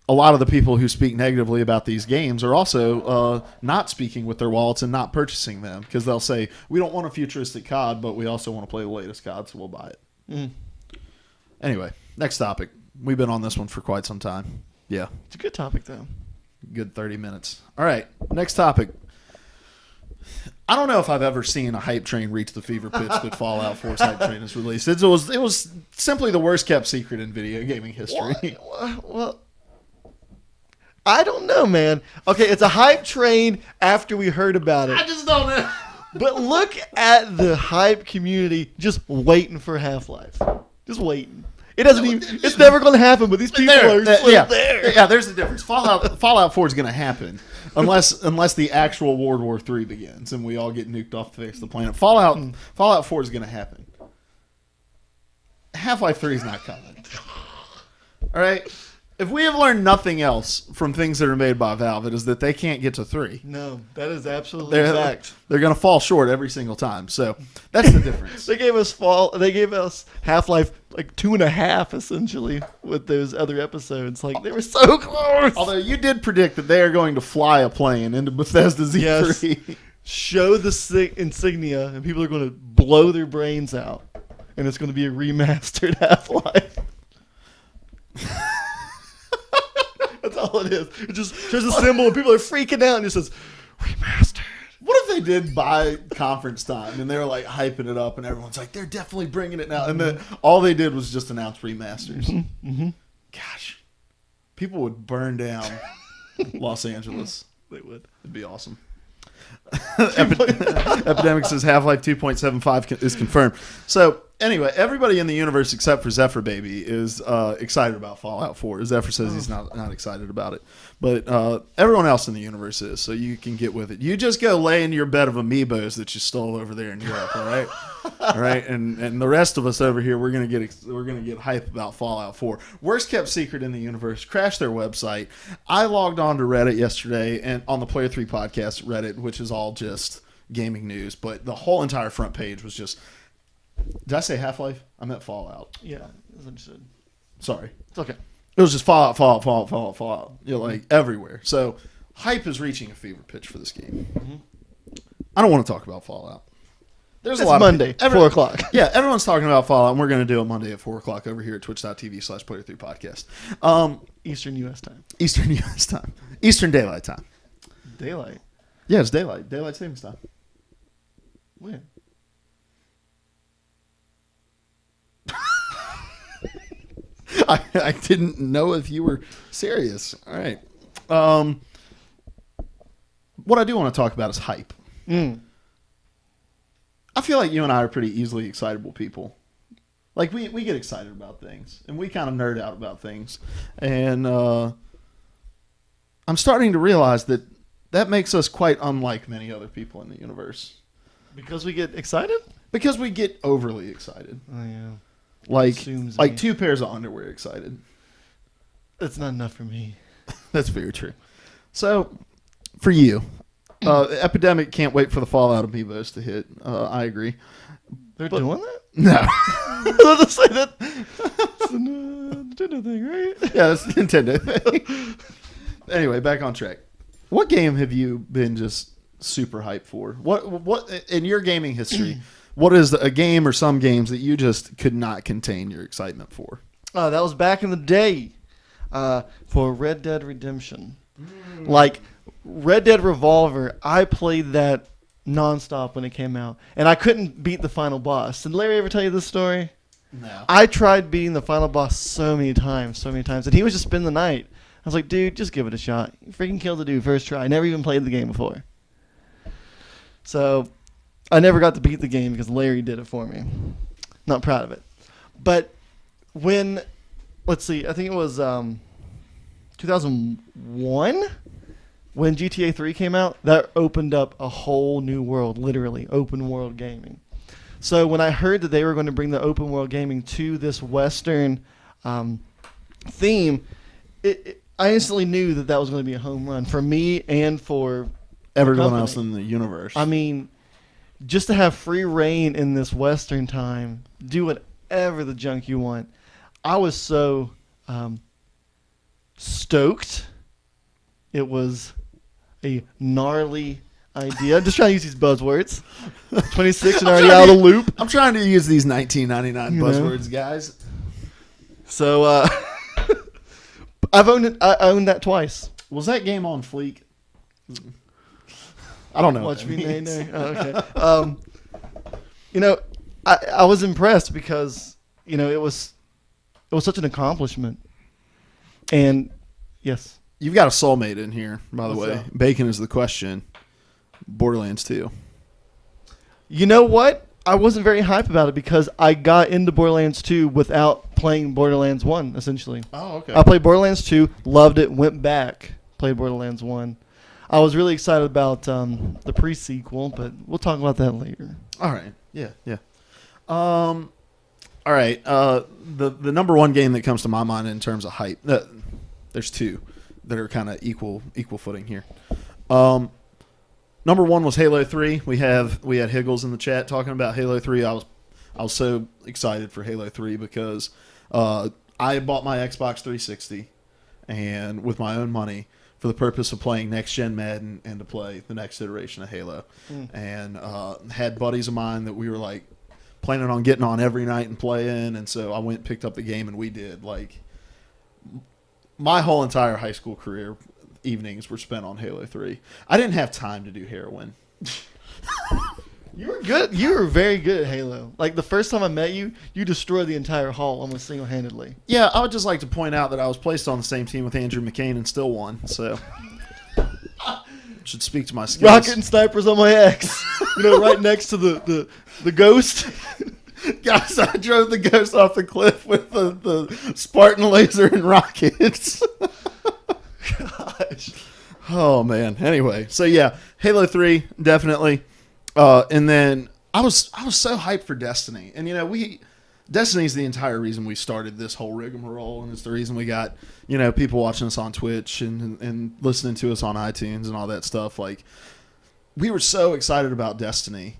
S1: a lot of the people who speak negatively about these games are also not speaking with their wallets and not purchasing them, because they'll say, we don't want a futuristic COD, but we also want to play the latest COD, so we'll buy it. Anyway, next topic. We've been on this one for quite some time. Yeah.
S2: It's a good topic, though.
S1: Good 30 minutes. All right, next topic. I don't know if I've ever seen a hype train reach the fever pitch that Fallout 4's hype train is released. It was simply the worst kept secret in video gaming history.
S2: Well, I don't know, man. Okay, it's a hype train after we heard about it.
S1: I just don't know.
S2: But look at the hype community just waiting for Half-Life. Just waiting. It doesn't even. It's never going to happen. But these people are still there.
S1: Yeah, there's a difference. Fallout 4 is going to happen unless the actual World War III begins and we all get nuked off the face of the planet. Fallout 4 is going to happen. Half-Life 3 is not coming. All right. If we have learned nothing else from things that are made by Valve, it is that they can't get to 3.
S2: No, that is absolutely fact.
S1: They're going to fall short every single time. So that's the difference.
S2: They gave us Half-Life like 2.5 essentially with those other episodes. Like they were so close.
S1: Although you did predict that they are going to fly a plane into Bethesda's E3.
S2: Yes. Show the insignia, and people are going to blow their brains out, and it's going to be a remastered Half-Life. That's all it is. It just shows a symbol and people are freaking out and it says, remastered.
S1: What if they did by conference time and they were like hyping it up and everyone's like, they're definitely bringing it now. And then all they did was just announce remasters.
S2: Mm-hmm.
S1: Gosh. People would burn down Los Angeles.
S2: They would.
S1: It'd be awesome. Epidemic says Half-Life 2.75 is confirmed. So anyway, everybody in the universe except for Zephyr Baby is excited about Fallout 4. Zephyr says he's not excited about it, but everyone else in the universe is. So you can get with it. You just go lay in your bed of amiibos that you stole over there in Europe. All right, all right, and the rest of us over here, we're gonna get hype about Fallout 4. Worst kept secret in the universe. Crashed their website. I logged on to Reddit yesterday and on the Player 3 podcast Reddit, which is all just gaming news, but the whole entire front page was just. Did I say Half-Life? I meant Fallout.
S2: Yeah, as I said.
S1: Sorry.
S2: It's okay.
S1: It was just Fallout. You know, like everywhere. So hype is reaching a fever pitch for this game. Mm-hmm. I don't want to talk about Fallout. There's a lot
S2: Monday, 4 o'clock.
S1: Yeah, everyone's talking about Fallout, and we're going to do it Monday at 4 o'clock over here at twitch.tv/player3podcast.
S2: Eastern U.S. time.
S1: Eastern U.S. time. Eastern Daylight Time.
S2: Daylight?
S1: Yeah, it's daylight. Daylight savings time.
S2: When?
S1: I didn't know if you were serious. All right. What I do want to talk about is hype. I feel like you and I are pretty easily excitable people. Like, we get excited about things, and we kind of nerd out about things. And I'm starting to realize that makes us quite unlike many other people in the universe.
S2: Because we get excited?
S1: Because we get overly excited.
S2: Oh, yeah.
S1: Like 2 pairs of underwear excited.
S2: That's not enough for me.
S1: That's very true. So, for you, Epidemic can't wait for the Fallout amiibos to hit. I agree.
S2: They're doing that?
S1: No.
S2: I was just say that. It's a Nintendo thing, right?
S1: Yeah, that's the Nintendo thing. Anyway, back on track. What game have you been just super hyped for? What in your gaming history? What is a game or some games that you just could not contain your excitement for?
S2: That was back in the day for Red Dead Redemption. Like Red Dead Revolver, I played that nonstop when it came out, and I couldn't beat the final boss. Did Larry ever tell you this story?
S1: No.
S2: I tried beating the final boss so many times, and he would just spend the night. I was like, dude, just give it a shot. You freaking killed the dude first try. I never even played the game before. So I never got to beat the game because Larry did it for me. Not proud of it. But when, let's see, I think it was 2001 when GTA 3 came out, that opened up a whole new world, literally, open world gaming. So when I heard that they were going to bring the open world gaming to this Western theme, I instantly knew that was going to be a home run for me and for
S1: everyone else in the universe.
S2: I mean, just to have free reign in this Western time, do whatever the junk you want. I was so stoked. It was a gnarly idea. I'm just trying to use these buzzwords. 26 and already out of the loop.
S1: I'm trying to use these 1999 buzzwords, guys.
S2: So I've owned it. I owned that twice.
S1: Was that game on fleek? I don't know.
S2: Watch me, nay. Oh, okay. I was impressed because it was such an accomplishment. And yes,
S1: you've got a soulmate in here, by the
S2: What's
S1: way.
S2: that?
S1: Bacon is the question. Borderlands 2.
S2: You know what? I wasn't very hype about it because I got into Borderlands 2 without playing Borderlands 1, essentially.
S1: Oh, okay.
S2: I played Borderlands 2, loved it, went back, played Borderlands 1. I was really excited about the pre-sequel, but we'll talk about that later.
S1: All right. Yeah. All right. The number one game that comes to my mind in terms of hype, there's two that are kind of equal footing here. Number one was Halo 3. We had Higgles in the chat talking about Halo 3. I was so excited for Halo 3 because I bought my Xbox 360 and with my own money for the purpose of playing next gen Madden and to play the next iteration of Halo. And had buddies of mine that we were like planning on getting on every night and playing, and so I went and picked up the game and we did. Like my whole entire high school career evenings were spent on Halo 3. I didn't have time to do heroin.
S2: You were good. You were very good at Halo. Like the first time I met you, you destroyed the entire hall almost single-handedly.
S1: Yeah, I would just like to point out that I was placed on the same team with Andrew McCain and still won. So should speak to my skills.
S2: Rocket and snipers on my X. Right next to the ghost.
S1: Guys, I drove the ghost off the cliff with the Spartan laser and rockets.
S2: Gosh.
S1: Oh man. Anyway, so yeah, Halo 3 definitely. And then I was so hyped for Destiny, and Destiny's the entire reason we started this whole rigmarole, and it's the reason we got people watching us on Twitch and listening to us on iTunes and all that stuff. Like we were so excited about Destiny,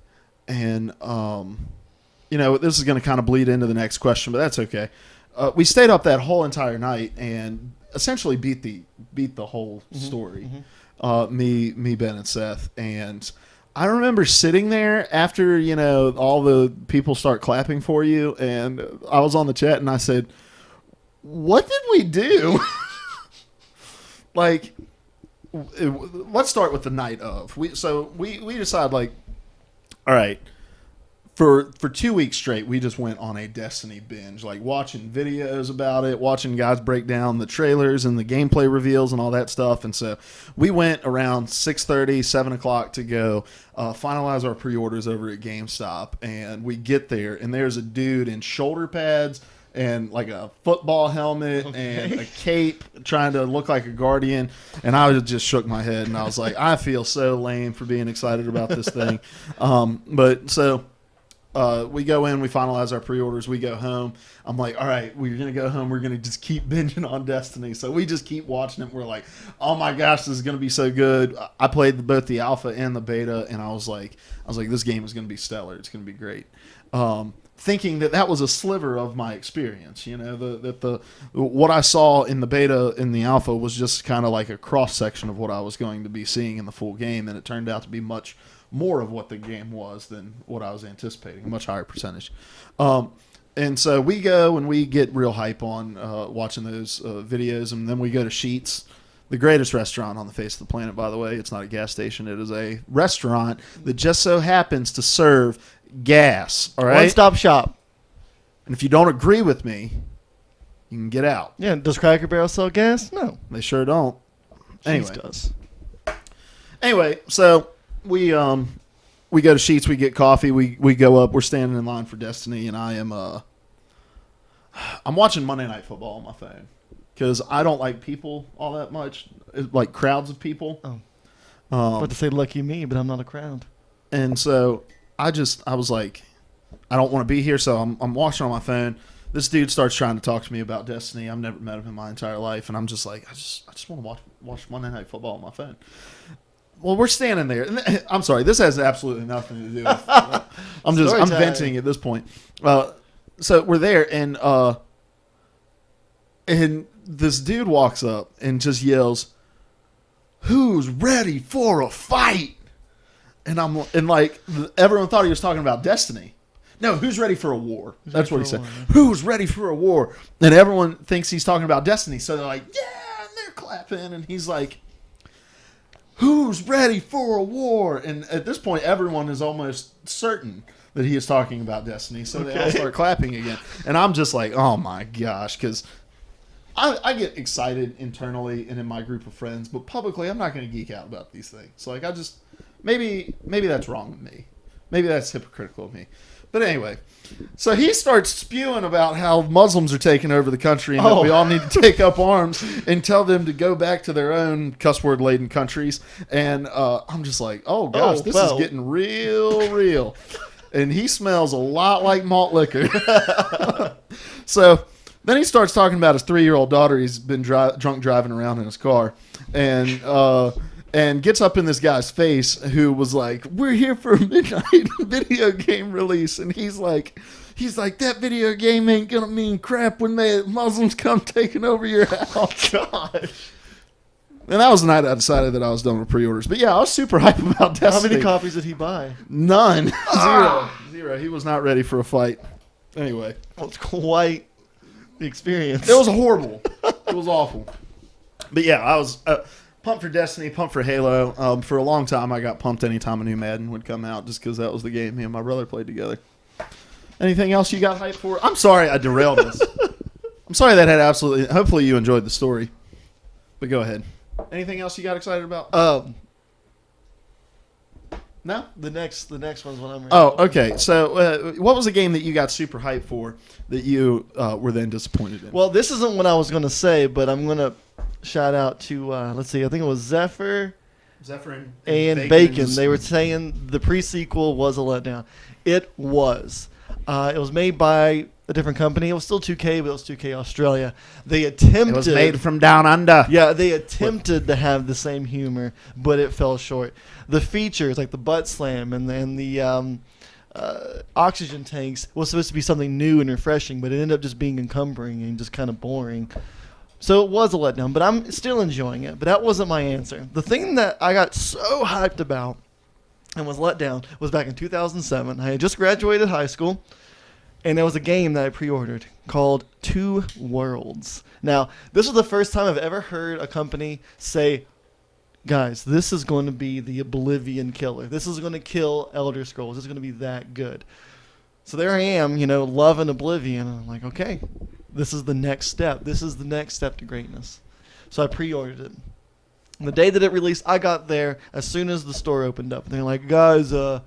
S1: and this is going to kind of bleed into the next question, but that's okay. We stayed up that whole entire night and essentially beat the whole story. Me, Ben, and Seth, and I remember sitting there after, all the people start clapping for you, and I was on the chat and I said, what did we do? Like, let's start with the night of. We decided, like, all right, for 2 weeks straight, we just went on a Destiny binge, like watching videos about it, watching guys break down the trailers and the gameplay reveals and all that stuff. And so we went around 6:30, 7 o'clock to go finalize our pre-orders over at GameStop. And we get there, and there's a dude in shoulder pads and like a football helmet and a cape trying to look like a guardian. And I just shook my head, and I was like, I feel so lame for being excited about this thing. We go in, we finalize our pre-orders, we go home. I'm like, all right, we're going to go home. We're going to just keep binging on Destiny. So we just keep watching it. We're like, oh my gosh, this is going to be so good. I played both the alpha and the beta, and I was like, this game is going to be stellar. It's going to be great. Thinking that was a sliver of my experience, what I saw in the beta and the alpha was just kind of like a cross section of what I was going to be seeing in the full game, and it turned out to be much more of what the game was than what I was anticipating, a much higher percentage. And so we go and we get real hype on watching those videos, and then we go to Sheetz, the greatest restaurant on the face of the planet, by the way. It's not a gas station. It is a restaurant that just so happens to serve gas, all right?
S2: One-stop shop.
S1: And if you don't agree with me, you can get out.
S2: Yeah, does Cracker Barrel sell gas? No.
S1: They sure don't. Anyway.
S2: Sheetz does.
S1: Anyway, so we go to Sheetz, we get coffee, we go up, we're standing in line for Destiny, and I'm watching Monday Night Football on my phone because I don't like people all that much, like crowds of people.
S2: Oh, I was about to say lucky me, but I'm not a crowd.
S1: And so I was like, I don't want to be here, so I'm watching on my phone. This dude starts trying to talk to me about Destiny. I've never met him in my entire life, and I'm just like, I just want to watch Monday Night Football on my phone. Well, we're standing there. And I'm sorry, this has absolutely nothing to do with I'm venting at this point. So we're there, and this dude walks up and just yells, "Who's ready for a fight?" And everyone thought he was talking about Destiny. No, who's ready for a war? That's what he said. Who's ready for a war? And everyone thinks he's talking about Destiny. So they're like, yeah, and they're clapping. And he's like, who's ready for a war? And at this point, everyone is almost certain that he is talking about Destiny. So they all start clapping again. And I'm just like, oh my gosh, because I get excited internally and in my group of friends, but publicly, I'm not going to geek out about these things. So like, maybe that's wrong with me. Maybe that's hypocritical of me. But anyway, so he starts spewing about how Muslims are taking over the country and that we all need to take up arms and tell them to go back to their own cuss word laden countries. And I'm just like, oh gosh, this is getting real. And he smells a lot like malt liquor. So then he starts talking about his 3-year-old daughter. He's been drunk driving around in his car. And gets up in this guy's face who was like, we're here for a midnight video game release. And he's like, that video game ain't going to mean crap when Muslims come taking over your house. Gosh. And that was the night I decided that I was done with pre-orders. But yeah, I was super hyped about Destiny.
S2: How many copies did he buy?
S1: None. Zero. He was not ready for a fight. Anyway.
S2: Well, it's quite the experience.
S1: It was horrible. It was awful. But yeah, I was... pumped for Destiny, pumped for Halo. For a long time, I got pumped anytime a new Madden would come out just because that was the game me and my brother played together. Anything else you got hyped for? I'm sorry I derailed this. I'm sorry that had absolutely... Hopefully you enjoyed the story. But go ahead. Anything else you got excited about? No?
S2: The next one's what I'm ready
S1: Oh,
S2: for.
S1: okay. So what was a game that you got super hyped for that you were then disappointed in?
S2: Well, this isn't what I was going to say, but I'm going to shout out to, let's see, I think it was Zephyr and Bacon. They were saying the pre-sequel was a letdown. It was. It was made by a different company. It was still 2K, but it was 2K Australia. They attempted...
S1: It was made from down under.
S2: Yeah, they attempted to have the same humor, but it fell short. The features, like the butt slam and the oxygen tanks, was supposed to be something new and refreshing, but it ended up just being encumbering and just kind of boring. So it was a letdown, but I'm still enjoying it. But that wasn't my answer. The thing that I got so hyped about and was let down was back in 2007. I had just graduated high school, and there was a game that I pre-ordered called Two Worlds. Now, this was the first time I've ever heard a company say, guys, this is going to be the Oblivion killer. This is going to kill Elder Scrolls. It's going to be that good. So there I am, loving Oblivion. And I'm like, okay, this is the next step. This is the next step to greatness. So I pre-ordered it. And the day that it released, I got there as soon as the store opened up. And they're like, guys, the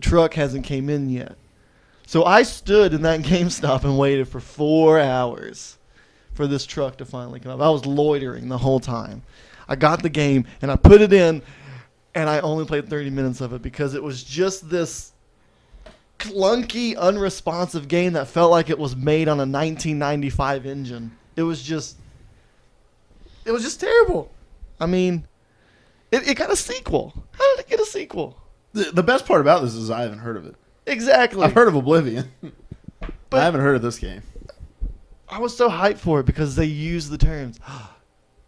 S2: truck hasn't came in yet. So I stood in that GameStop and waited for 4 hours for this truck to finally come up. I was loitering the whole time. I got the game, and I put it in, and I only played 30 minutes of it because it was just this clunky, unresponsive game that felt like it was made on a 1995 engine. It was just terrible. I mean, it got a sequel. How did it get a sequel?
S1: The best part about this is I haven't heard of it.
S2: Exactly.
S1: I've heard of Oblivion, but I haven't heard of this game.
S2: I was so hyped for it because they used the terms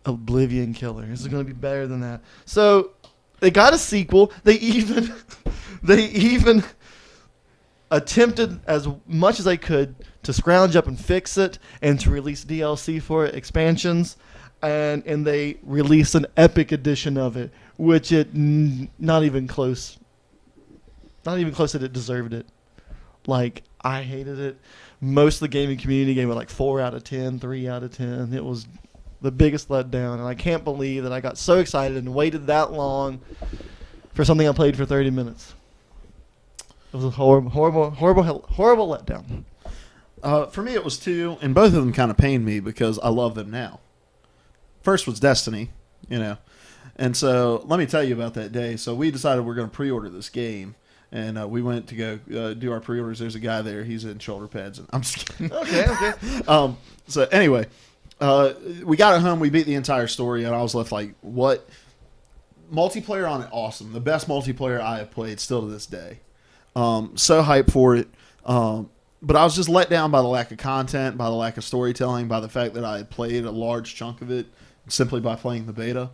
S2: Oblivion killer. This is going to be better than that. So they got a sequel. They even attempted as much as they could to scrounge up and fix it and to release DLC for it, expansions, and they released an epic edition of it, which not even close that it deserved it. Like, I hated it. Most of the gaming community gave it like 4 out of 10, 3 out of 10. It was the biggest letdown, and I can't believe that I got so excited and waited that long for something I played for 30 minutes. It was a horrible letdown.
S1: For me, it was 2, and both of them kind of pained me because I love them now. First was Destiny, and so let me tell you about that day. So we decided we're going to pre-order this game. And we went to go do our pre-orders. There's a guy there. He's in shoulder pads. And I'm just kidding.
S2: Okay.
S1: So anyway, we got it home. We beat the entire story, and I was left like, what? Multiplayer on it, awesome. The best multiplayer I have played still to this day. So hyped for it. But I was just let down by the lack of content, by the lack of storytelling, by the fact that I had played a large chunk of it simply by playing the beta.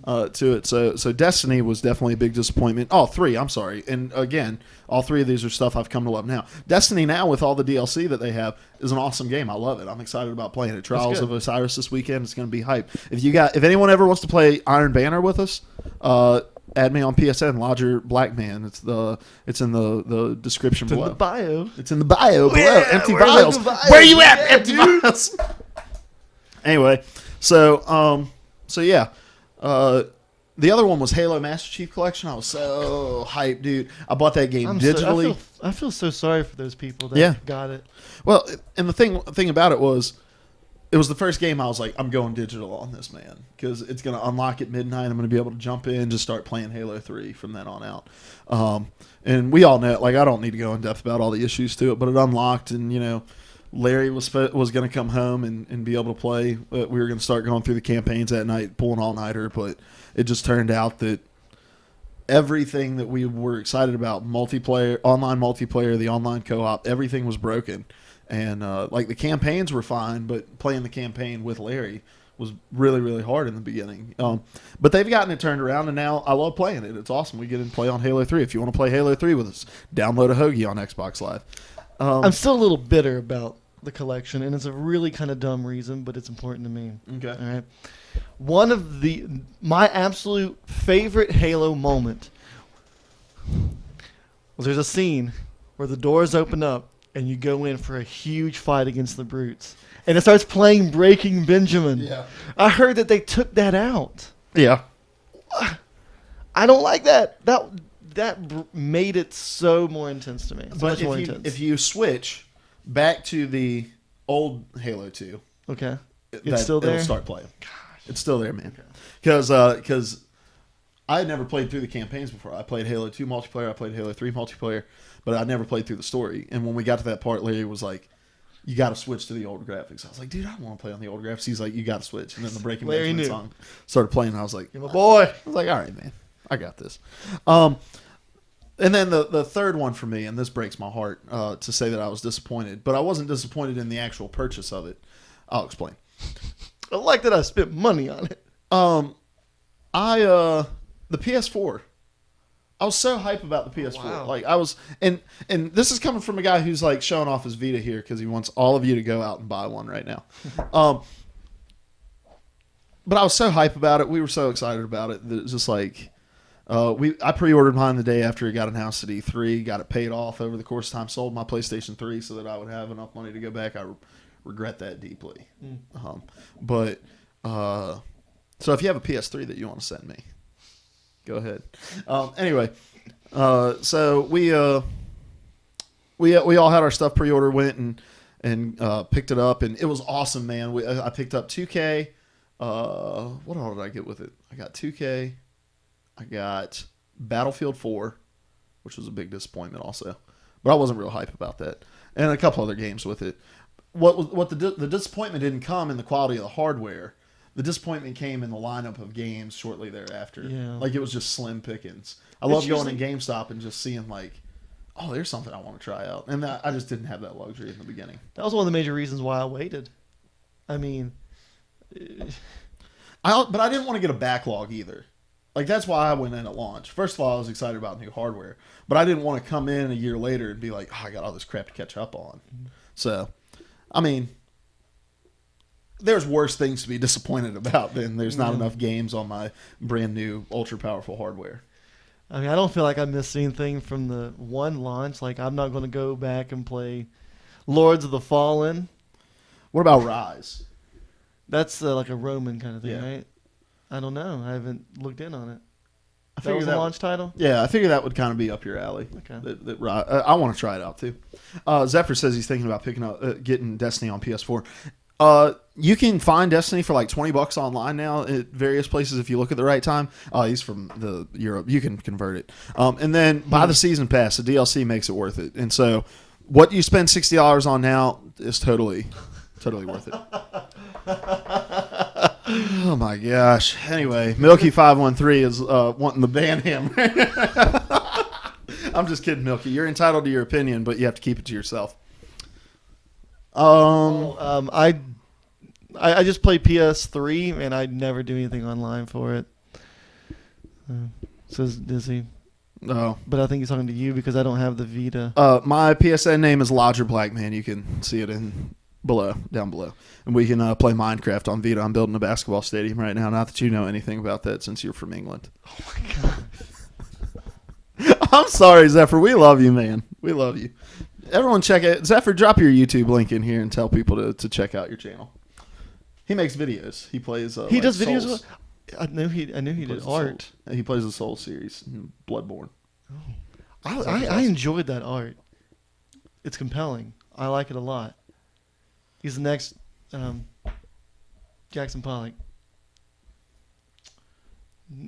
S1: To it. So Destiny was definitely a big disappointment. All 3, I'm sorry. And again, all 3 of these are stuff I've come to love now. Destiny now, with all the DLC that they have, is an awesome game. I love it. I'm excited about playing it. Trials of Osiris this weekend. It's going to be hype. If anyone ever wants to play Iron Banner with us, add me on PSN, Lodger Blackman. It's in the description below.
S2: In the bio.
S1: It's in the bio below.
S2: Yeah,
S1: Empty Vials. Where you at, Empty Vials? Anyway, so yeah. The other one was Halo Master Chief Collection. I was so hyped, dude. I bought that game digitally.
S2: I feel so sorry for those people that got it.
S1: Well, and the thing about it was the first game I was like, I'm going digital on this, man, because it's going to unlock at midnight. I'm going to be able to jump in, just start playing Halo 3 from then on out. And we all know, like, I don't need to go in depth about all the issues to it, but it unlocked, and, you know, Larry was going to come home and be able to play. We were going to start going through the campaigns that night, pulling all-nighter, but it just turned out that everything that we were excited about, online multiplayer, the online co-op, everything was broken. And, like, the campaigns were fine, but playing the campaign with Larry was really, really hard in the beginning. But they've gotten it turned around, and now I love playing it. It's awesome. We get in play on Halo 3. If you want to play Halo 3 with us, download a hoagie on Xbox Live.
S2: I'm still a little bitter about the collection, and it's a really kind of dumb reason, but it's important to me.
S1: Okay.
S2: All right. One of my absolute favorite Halo moment was there's a scene where the doors open up and you go in for a huge fight against the brutes, and it starts playing Breaking Benjamin.
S1: Yeah.
S2: I heard that they took that out.
S1: Yeah.
S2: I don't like that. That made it so more intense to me.
S1: But if you switch back to the old Halo 2,
S2: okay, it's still there.
S1: It'll start playing. Gosh. It's still there, man. Because I had never played through the campaigns before. I played Halo 2 multiplayer. I played Halo 3 multiplayer, but I never played through the story. And when we got to that part, Larry was like, "You got to switch to the old graphics." I was like, "Dude, I don't want to play on the old graphics." He's like, "You got to switch." And then the Breaking Benjamin song started playing. And I was like,
S2: "You're my boy."
S1: I was like, "All right, man, I got this." And then the third one for me, and this breaks my heart to say that I was disappointed, but I wasn't disappointed in the actual purchase of it. I'll explain.
S2: I like that I spent money on it.
S1: The PS4. I was so hype about the PS4.
S2: Wow.
S1: Like I was, and this is coming from a guy who's like showing off his Vita here because he wants all of you to go out and buy one right now. But I was so hype about it. We were so excited about it that it was just like, I pre-ordered mine the day after it got announced at E3. Got it paid off over the course of time. Sold my PlayStation 3 so that I would have enough money to go back. I regret that deeply. So if you have a PS3 that you want to send me, go ahead. Anyway, so we all had our stuff pre-order, went and picked it up, and it was awesome, man. I picked up 2K. What all did I get with it? I got 2K. I got Battlefield 4, which was a big disappointment also, but I wasn't real hype about that, and a couple other games with it. What the disappointment didn't come in the quality of the hardware. The disappointment came in the lineup of games shortly thereafter.
S2: Yeah.
S1: Like it was just slim pickings. I love going in GameStop and just seeing like, oh, there's something I want to try out, and I just didn't have that luxury in the beginning.
S2: That was one of the major reasons why I waited. I mean,
S1: but I didn't want to get a backlog either. Like that's why I went in at launch. First of all, I was excited about new hardware, but I didn't want to come in a year later and be like, oh, I got all this crap to catch up on. So, I mean, there's worse things to be disappointed about than there's not enough games on my brand new ultra powerful hardware.
S2: I mean, I don't feel like I missed anything from the one launch. Like I'm not going to go back and play Lords of the Fallen.
S1: What about Rise?
S2: That's like a Roman kind of thing,
S1: Yeah.
S2: right? I don't know. I haven't looked in on it.
S1: I
S2: That was the launch title?
S1: Yeah, I figure that would kind of be up your alley.
S2: Okay.
S1: I want to try it out too. Zephyr says he's thinking about getting Destiny on PS4. You can find Destiny for like $20 online now at various places if you look at the right time. He's from Europe. You can convert it. And then buy the season pass. The DLC makes it worth it. And so what you spend $60 on now is totally worth it. Oh my gosh. Anyway, Milky513 is wanting to ban him. I'm just kidding, Milky. You're entitled to your opinion, but you have to keep it to yourself.
S2: I just play PS3 and I never do anything online for it. Says Dizzy.
S1: Oh.
S2: But I think he's talking to you because I don't have the Vita.
S1: My PSN name is Lodger Blackman. You can see it down below. And we can play Minecraft on Vita. I'm building a basketball stadium right now. Not that you know anything about that since you're from England.
S2: Oh my god.
S1: I'm sorry, Zephyr. We love you, man. We love you. Everyone check it. Zephyr, drop your YouTube link in here and tell people to check out your channel. He makes videos. He plays.
S2: He does videos.
S1: Souls.
S2: I knew he did art.
S1: He plays the Soul series in Bloodborne.
S2: I enjoyed that art. It's compelling. I like it a lot. He's the next Jackson Pollock.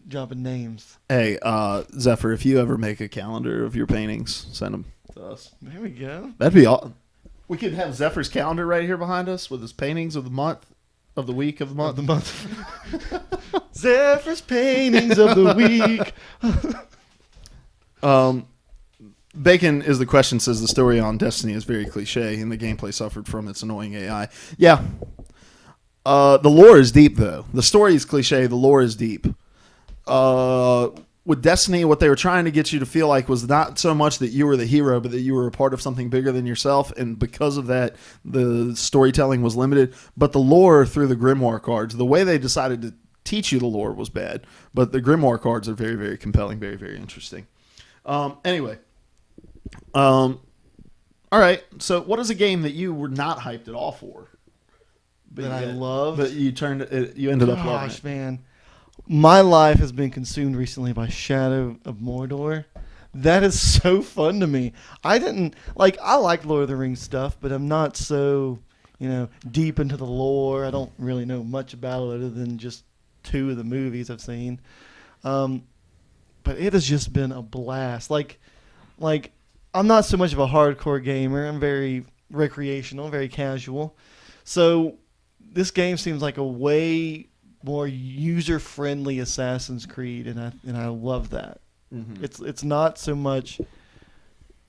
S2: Dropping names.
S1: Hey, Zephyr, if you ever make a calendar of your paintings, send them to us.
S2: There we go.
S1: That'd be all. We could have Zephyr's calendar right here behind us with his paintings of the month, of the week, of the month.
S2: Of the month. Zephyr's paintings of the week.
S1: Bacon is the question, says the story on Destiny is very cliche and the gameplay suffered from its annoying AI. Yeah. The lore is deep, though. The story is cliche. The lore is deep. With Destiny, what they were trying to get you to feel like was not so much that you were the hero, but that you were a part of something bigger than yourself. And because of that, the storytelling was limited. But the lore through the Grimoire cards, the way they decided to teach you the lore was bad. But the Grimoire cards are very, very compelling, very, very interesting. Anyway. All right. So what is a game that you were not hyped at all for?
S2: That I loved?
S1: But you ended up loving it.
S2: Gosh, man. My life has been consumed recently by Shadow of Mordor. That is so fun to me. I like Lord of the Rings stuff, but I'm not so, deep into the lore. I don't really know much about it other than just 2 of the movies I've seen. But it has just been a blast. Like I'm not so much of a hardcore gamer. I'm very recreational, very casual. So this game seems like a way more user-friendly Assassin's Creed, and I love that. Mm-hmm. It's not so much,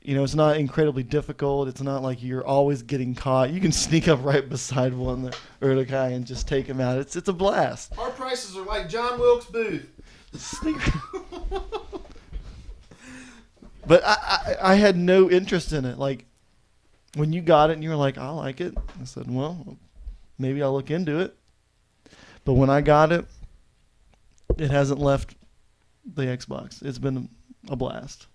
S2: it's not incredibly difficult. It's not like you're always getting caught. You can sneak up right beside one or the guy and just take him out. It's a blast.
S1: Our prices are like John Wilkes Booth.
S2: But I had no interest in it. Like, when you got it and you were like, I like it, I said, well, maybe I'll look into it. But when I got it, it hasn't left the Xbox. It's been a blast.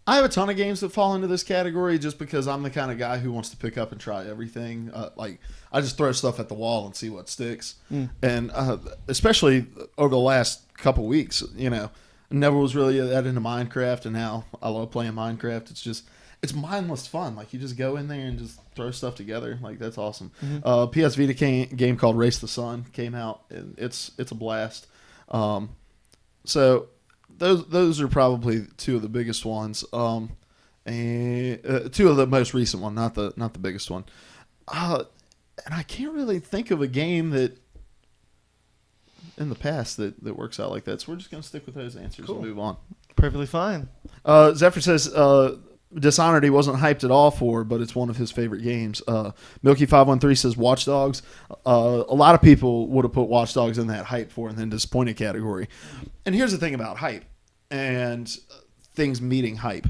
S1: I have a ton of games that fall into this category just because I'm the kind of guy who wants to pick up and try everything. I just throw stuff at the wall and see what sticks. And especially over the last couple weeks, never was really that into Minecraft, and now I love playing Minecraft. It's mindless fun. Like, you just go in there and just throw stuff together. Like, that's awesome. Mm-hmm. PS Vita game called Race the Sun came out, and it's a blast. So those are probably 2 of the biggest ones, and 2 of the most recent one, not the biggest one. And I can't really think of a game that in the past that works out like that. So we're just gonna stick with those answers and move on.
S2: Perfectly fine.
S1: Zephyr says Dishonored he wasn't hyped at all for, but it's one of his favorite games. Milky513 says Watch Dogs. A lot of people would have put Watch Dogs in that hype for and then disappointed category. And here's the thing about hype and things meeting hype.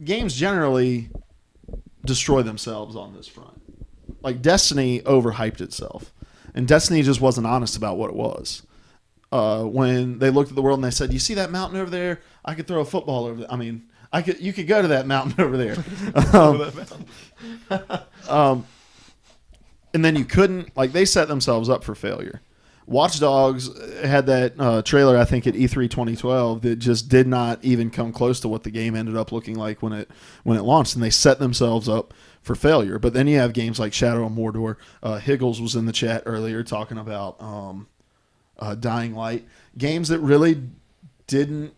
S1: Games generally destroy themselves on this front. Like, Destiny overhyped itself. And Destiny just wasn't honest about what it was. When they looked at the world and they said, you see that mountain over there? I could throw a football over there. I mean, you could go to that mountain over there. And then you couldn't. Like, they set themselves up for failure. Watch Dogs had that trailer, I think, at E3 2012 that just did not even come close to what the game ended up looking like when it launched, and they set themselves up for failure. But then you have games like Shadow of Mordor. Higgles was in the chat earlier talking about Dying Light. Games that really didn't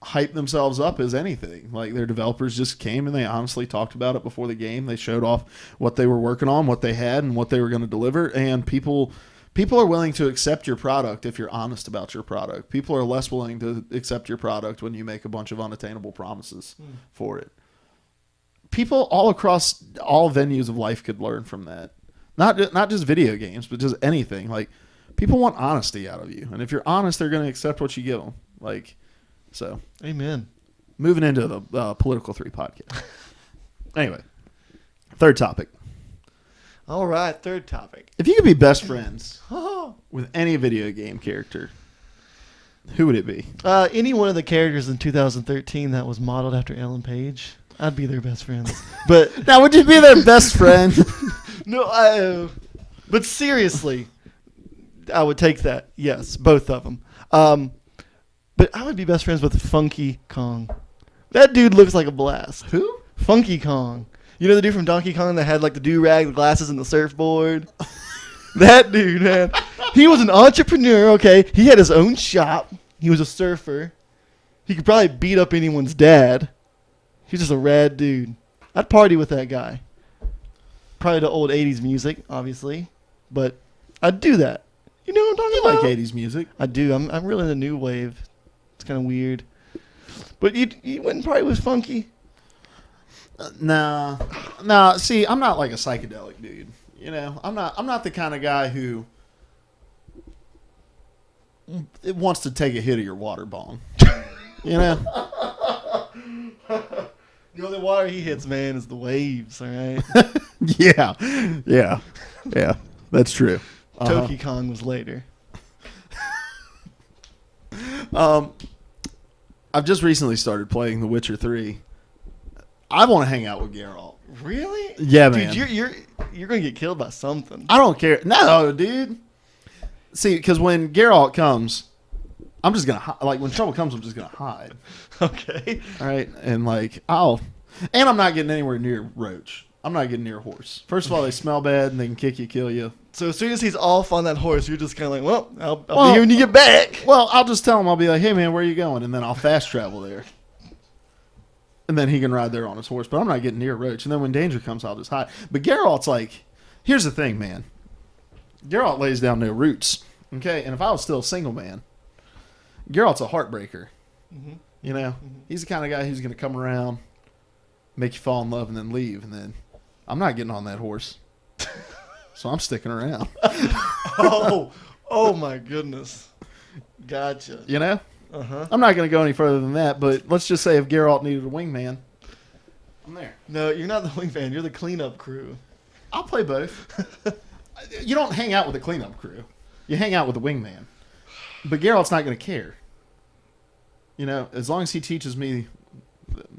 S1: hype themselves up as anything. Like, their developers just came and they honestly talked about it before the game. They showed off what they were working on, what they had, and what they were going to deliver. And people are willing to accept your product if you're honest about your product. People are less willing to accept your product when you make a bunch of unattainable promises for it. People all across all venues of life could learn from that. Not just video games, but just anything. Like, people want honesty out of you. And if you're honest, they're going to accept what you give them. Like, so.
S2: Amen.
S1: Moving into the Political 3 podcast. Anyway, third topic.
S2: All right, third topic.
S1: If you could be best friends with any video game character, who would it be?
S2: Any one of the characters in 2013 that was modeled after Ellen Page. I'd be their best friends. But
S1: now, would you be their best friend?
S2: No, but seriously, I would take that. Yes, both of them. But I would be best friends with Funky Kong. That dude looks like a blast.
S1: Who?
S2: Funky Kong. You know the dude from Donkey Kong that had like the do-rag, the glasses, and the surfboard? That dude, man. He was an entrepreneur, okay? He had his own shop. He was a surfer. He could probably beat up anyone's dad. He's just a rad dude. I'd party with that guy. Probably the old 80s music, obviously. But I'd do that. You know what I'm talking
S1: You
S2: about?
S1: like 80s music.
S2: I do. I'm really into new wave. It's kind of weird. But you wouldn't party with Funky?
S1: Nah. See, I'm not like a psychedelic dude. You know, I'm not the kind of guy who wants to take a hit of your water bong. You know?
S2: The only water he hits, man, is the waves, all right?
S1: Yeah. That's true.
S2: Donkey Kong was later.
S1: I've just recently started playing The Witcher 3. I want to hang out with Geralt.
S2: Really?
S1: Yeah,
S2: dude,
S1: man.
S2: You're gonna get killed by something.
S1: I don't care. No, dude. See, because when Geralt comes, I'm just gonna like when trouble comes, I'm just gonna hide.
S2: Okay.
S1: All right, and like and I'm not getting anywhere near Roach. I'm not getting near a horse. First of all, they smell bad and they can kick you, kill you.
S2: So as soon as he's off on that horse, you're just kind of like, well, I'll be here when you get back.
S1: Well, I'll just tell him. I'll be like, hey man, where are you going? And then I'll fast travel there. And then he can ride there on his horse. But I'm not getting near Roach. And then when danger comes, I'll just hide. But Geralt's like, here's the thing, man. Geralt lays down no roots. Okay? And if I was still a single man, Geralt's a heartbreaker. Mm-hmm. You know? Mm-hmm. He's the kind of guy who's going to come around, make you fall in love, and then leave. And then I'm not getting on that horse. So I'm sticking around.
S2: Oh my goodness. Gotcha.
S1: You know?
S2: Uh-huh.
S1: I'm not going to go any further than that, but let's just say if Geralt needed a wingman, I'm there.
S2: No, you're not the wingman. You're the cleanup crew.
S1: I'll play both. You don't hang out with the cleanup crew. You hang out with the wingman. But Geralt's not going to care. You know, as long as he teaches me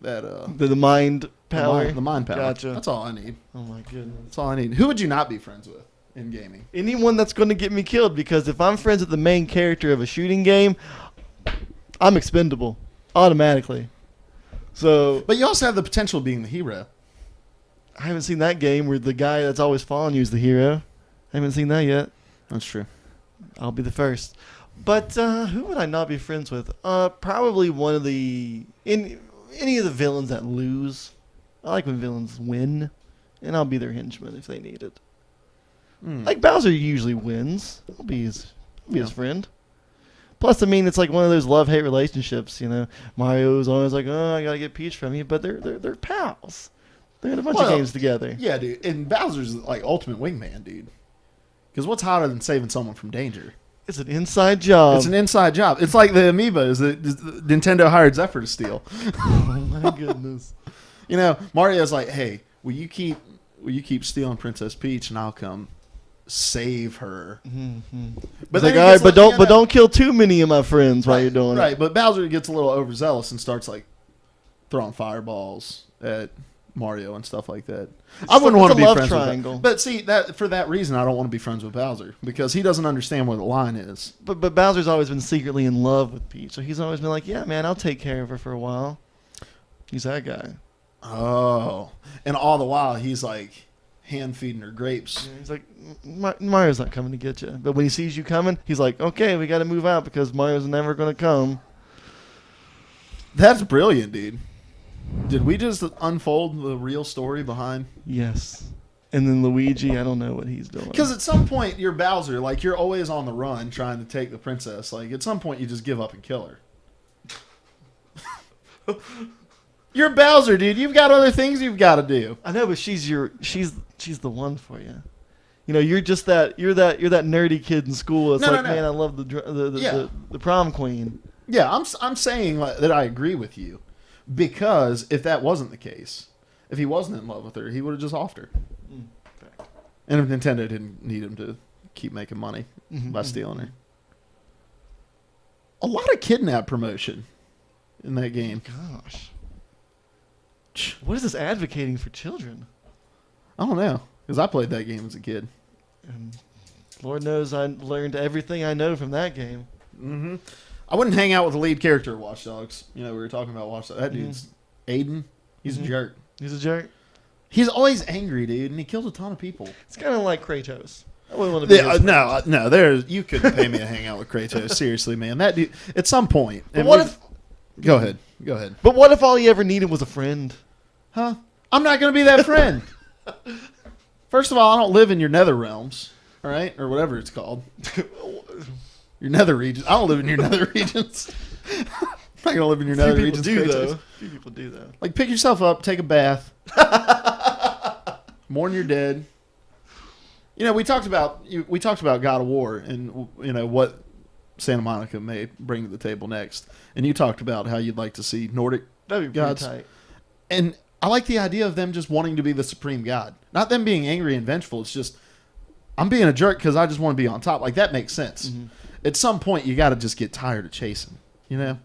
S1: that...
S2: the mind power?
S1: The mind power.
S2: Gotcha.
S1: That's all I need.
S2: Oh my goodness.
S1: That's all I need. Who would you not be friends with in gaming?
S2: Anyone that's going to get me killed, because if I'm friends with the main character of a shooting game, I'm expendable automatically. So,
S1: but you also have the potential of being the hero.
S2: I haven't seen that game where the guy that's always following you is the hero. I haven't seen that yet.
S1: That's true.
S2: I'll be the first. But who would I not be friends with? Probably one of any of the villains that lose. I like when villains win, and I'll be their henchman if they need it. Like Bowser usually wins. I'll be his friend. Plus, I mean, it's like one of those love-hate relationships, you know. Mario's always like, "Oh, I gotta get Peach from you," but they're pals. They had a bunch of games together.
S1: Yeah, dude. And Bowser's like ultimate wingman, dude. Because what's hotter than saving someone from danger?
S2: It's an inside job.
S1: It's an inside job. It's like the amiibos that Nintendo hired Zephyr to steal.
S2: Oh my goodness.
S1: You know, Mario's like, "Hey, will you keep stealing Princess Peach, and I'll come save her."
S2: Mm-hmm.
S1: But
S2: like, all right, but don't kill too many of my friends while you're doing it.
S1: Right, but Bowser gets a little overzealous and starts like throwing fireballs at Mario and stuff like that. I wouldn't want to be friends
S2: triangle.
S1: with But see, that for that reason, I don't want to be friends with Bowser because he doesn't understand where the line is.
S2: But Bowser's always been secretly in love with Peach, so he's always been like, "Yeah, man, I'll take care of her for a while." He's that guy.
S1: Oh, and all the while he's like hand feeding her grapes.
S2: Yeah, he's like, Mario's not coming to get you. But when he sees you coming, he's like, "Okay, we got to move out because Mario's never going to come."
S1: That's brilliant, dude. Did we just unfold the real story behind?
S2: Yes. And then Luigi, I don't know what he's doing.
S1: Because at some point, you're Bowser. Like, you're always on the run trying to take the princess. Like, at some point, you just give up and kill her. You're Bowser, dude. You've got other things you've got to do.
S2: I know, but she's the one for you. You know, you're that nerdy kid in school. It's man, I love the prom queen.
S1: Yeah, I'm saying that I agree with you. Because if that wasn't the case, if he wasn't in love with her, he would have just offed her. And if Nintendo didn't need him to keep making money by stealing her. A lot of kidnap promotion in that game.
S2: Gosh. What is this advocating for children?
S1: I don't know. Because I played that game as a kid.
S2: Lord knows I learned everything I know from that game.
S1: Mm-hmm. I wouldn't hang out with the lead character of Watch Dogs. We were talking about Watch Dogs. That dude's Aiden. He's a jerk.
S2: He's a jerk.
S1: He's always angry, dude, and he kills a ton of people.
S2: It's kind of like Kratos. I wouldn't want to be his friend.
S1: No. You couldn't pay me to hang out with Kratos. Seriously, man. That dude. At some point.
S2: But what if?
S1: Go ahead.
S2: But what if all he ever needed was a friend?
S1: Huh? I'm not going to be that friend. First of all, I don't live in your nether realms, all right, or whatever it's called. Your nether regions. I don't live in your nether regions. I'm not gonna live in your nether regions.
S2: Few people do though.
S1: Like, pick yourself up, take a bath, mourn your dead. We talked about God of War and what Santa Monica may bring to the table next, and you talked about how you'd like to see Nordic gods.
S2: Tight.
S1: And I like the idea of them just wanting to be the supreme god, not them being angry and vengeful. It's just I'm being a jerk because I just want to be on top. Like, that makes sense. Mm-hmm. At some point, you got to just get tired of chasing, and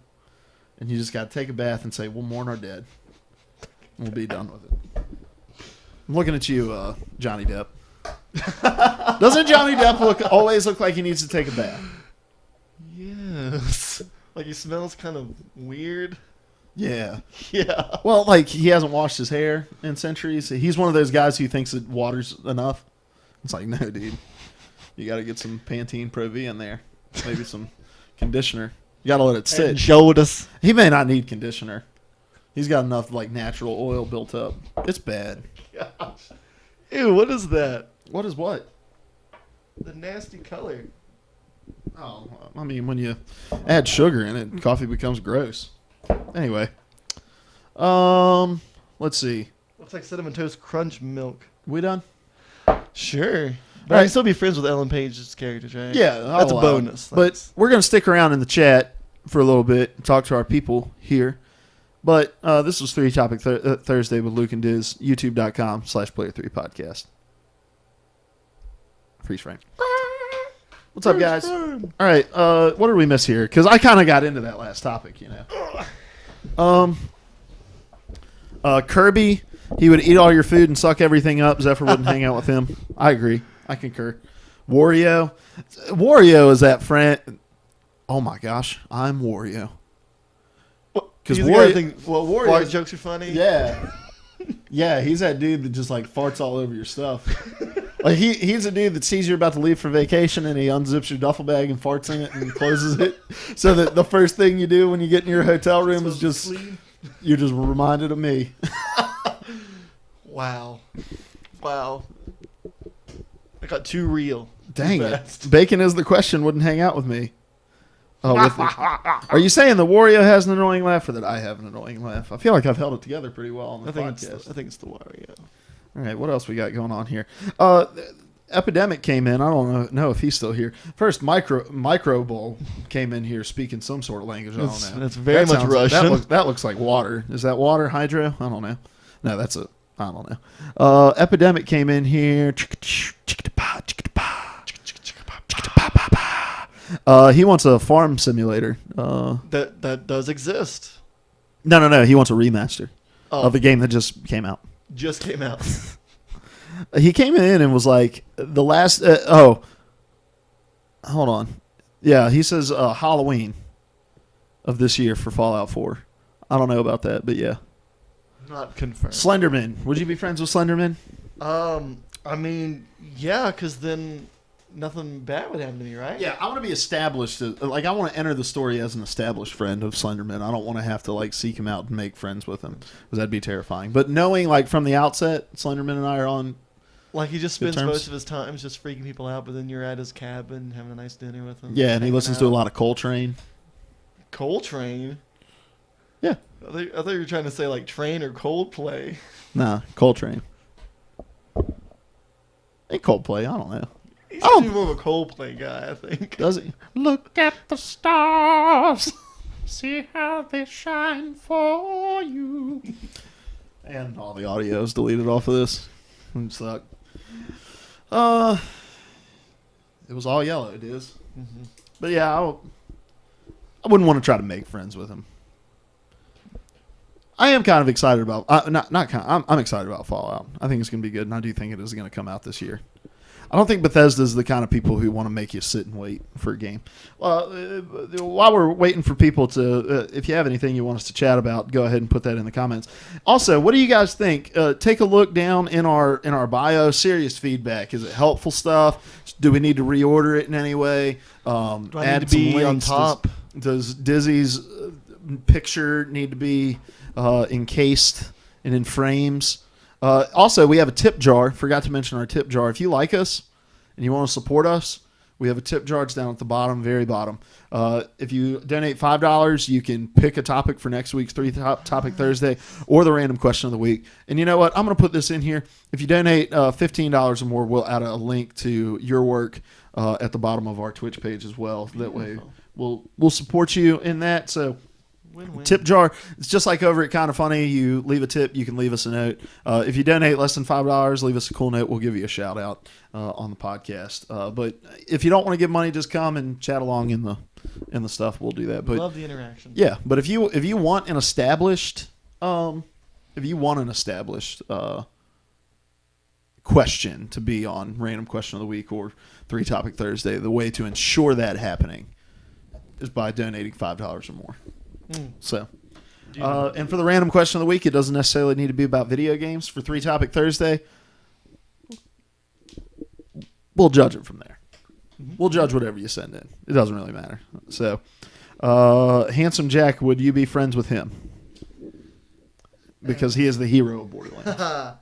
S1: you just got to take a bath and say, we'll mourn our dead. We'll be done with it. I'm looking at you, Johnny Depp. Doesn't Johnny Depp always look like he needs to take a bath?
S2: Yes. Like, he smells kind of weird.
S1: Yeah.
S2: Yeah.
S1: Well, like, he hasn't washed his hair in centuries. He's one of those guys who thinks that water's enough. It's like, no, dude. You got to get some Pantene Pro V in there. Maybe some conditioner. You got to let it sit.
S2: And showed us.
S1: He may not need conditioner. He's got enough, like, natural oil built up. It's bad.
S2: Gosh. Ew, what is that?
S1: What is what?
S2: The nasty color.
S1: Oh, I mean, when you add sugar in it, coffee becomes gross. Anyway. Let's see.
S2: Looks like Cinnamon Toast Crunch milk.
S1: We done?
S2: Sure. But I can still be friends with Ellen Page's characters, right?
S1: Yeah.
S2: That's a bonus.
S1: But we're going to stick around in the chat for a little bit and talk to our people here. But this was 3 Topic Thursday with Luke and Diz, youtube.com/player3podcast. Freeze frame. What's up, guys? All right. What did we miss here? Because I kind of got into that last topic, Kirby, he would eat all your food and suck everything up. Zephyr wouldn't hang out with him. I agree. I concur. Wario is that friend. Oh my gosh, I'm Wario.
S2: Because Wario jokes are funny.
S1: Yeah. Yeah, he's that dude that just like farts all over your stuff. Like he's a dude that sees you're about to leave for vacation and he unzips your duffel bag and farts in it and closes it. So that the first thing you do when you get in your hotel room is just you're just reminded of me.
S2: Wow. I got too real.
S1: Dang it. Bacon is the question wouldn't hang out with me. Oh, are you saying the Wario has an annoying laugh or that I have an annoying laugh? I feel like I've held it together pretty well on the podcast.
S2: I think it's the Wario.
S1: All right, what else we got going on here? Epidemic came in. I don't know if he's still here. First, Microbowl came in here speaking some sort of language. I don't know.
S2: That's very much Russian.
S1: That looks like water. Is that water? Hydro? I don't know. No, that's a... I don't know. Epidemic came in here. He wants a farm simulator.
S2: That does exist.
S1: No. He wants a remaster of the game that just came out.
S2: Just came out.
S1: He came in and was like, the last... hold on. Yeah, he says Halloween of this year for Fallout 4. I don't know about that, but yeah.
S2: Not confirmed.
S1: Slenderman. Would you be friends with Slenderman?
S2: I mean, yeah, because then nothing bad would happen to me, right?
S1: Yeah, I want to be established. Like, I want to enter the story as an established friend of Slenderman. I don't want to have to, like, seek him out and make friends with him, because that'd be terrifying. But knowing, like, from the outset, Slenderman and I are on...
S2: Like, he just spends most of his time just freaking people out, but then you're at his cabin having a nice dinner with him.
S1: Yeah, and he listens to a lot of Coltrane.
S2: Coltrane?
S1: Yeah.
S2: I thought you were trying to say, like, Train or Coldplay.
S1: Nah, Coltrane. Ain't Coldplay, I don't know.
S2: He's actually more of a Coldplay guy, I think.
S1: Does he? Look at the stars. See how they shine for you. And all the audio is deleted off of this. It suck. It was all yellow, it is. Mm-hmm. But yeah, I wouldn't want to try to make friends with him. I am kind of excited about... I'm excited about Fallout. I think it's going to be good, and I do think it is going to come out this year. I don't think Bethesda's the kind of people who want to make you sit and wait for a game. While we're waiting for people to, if you have anything you want us to chat about, go ahead and put that in the comments. Also, what do you guys think? Take a look down in our bio. Serious feedback. Is it helpful stuff? Do we need to reorder it in any way?
S2: Do I need to be on top?
S1: Does Dizzy's picture need to be encased and in frames? Also, we have a tip jar. Forgot to mention our tip jar. If you like us and you want to support us, we have a tip jar. It's down at the bottom, very bottom. If you donate $5, you can pick a topic for next week's Topic Thursday or the random question of the week. And you know what? I'm going to put this in here. If you donate $15 or more, we'll add a link to your work at the bottom of our Twitch page as well. That way we'll support you in that. So win-win. Tip jar. It's just like over at Kinda Funny. You leave a tip, you can leave us a note. If you donate less than $5, leave us a cool note. We'll give you a shout out on the podcast. But if you don't want to give money, just come and chat along in the stuff. We'll do that. But
S2: love the interaction.
S1: Yeah, but if you want an established question to be on Random Question of the Week or Three Topic Thursday, the way to ensure that happening is by donating $5 or more. So, and for the random question of the week, it doesn't necessarily need to be about video games. For Three Topic Thursday, we'll judge it from there. We'll judge whatever you send in. It doesn't really matter. So, Handsome Jack, would you be friends with him? Because he is the hero of Borderlands.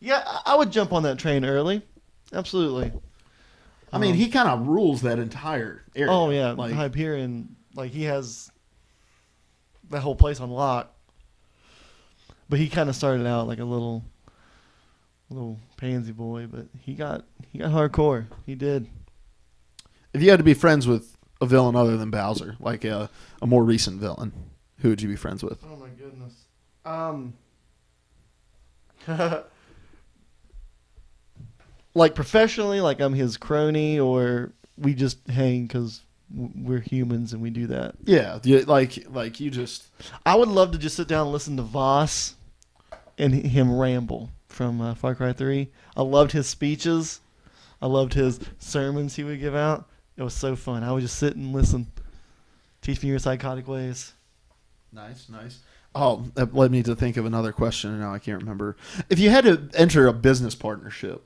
S2: Yeah, I would jump on that train early. Absolutely.
S1: I mean, he kind of rules that entire area.
S2: Oh, yeah. Like Hyperion, he has that whole place on lock. But he kind of started out like a little pansy boy, but he got hardcore. He did.
S1: If you had to be friends with a villain other than Bowser, like a more recent villain, who would you be friends with?
S2: Oh, my goodness. Like professionally, like I'm his crony, or we just hang because we're humans and we do that.
S1: Yeah, like you just.
S2: I would love to just sit down and listen to Voss and him ramble from Far Cry 3. I loved his speeches. I loved his sermons he would give out. It was so fun. I would just sit and listen. Teach me your psychotic ways.
S1: Nice. Oh, that led me to think of another question, and now I can't remember. If you had to enter a business partnership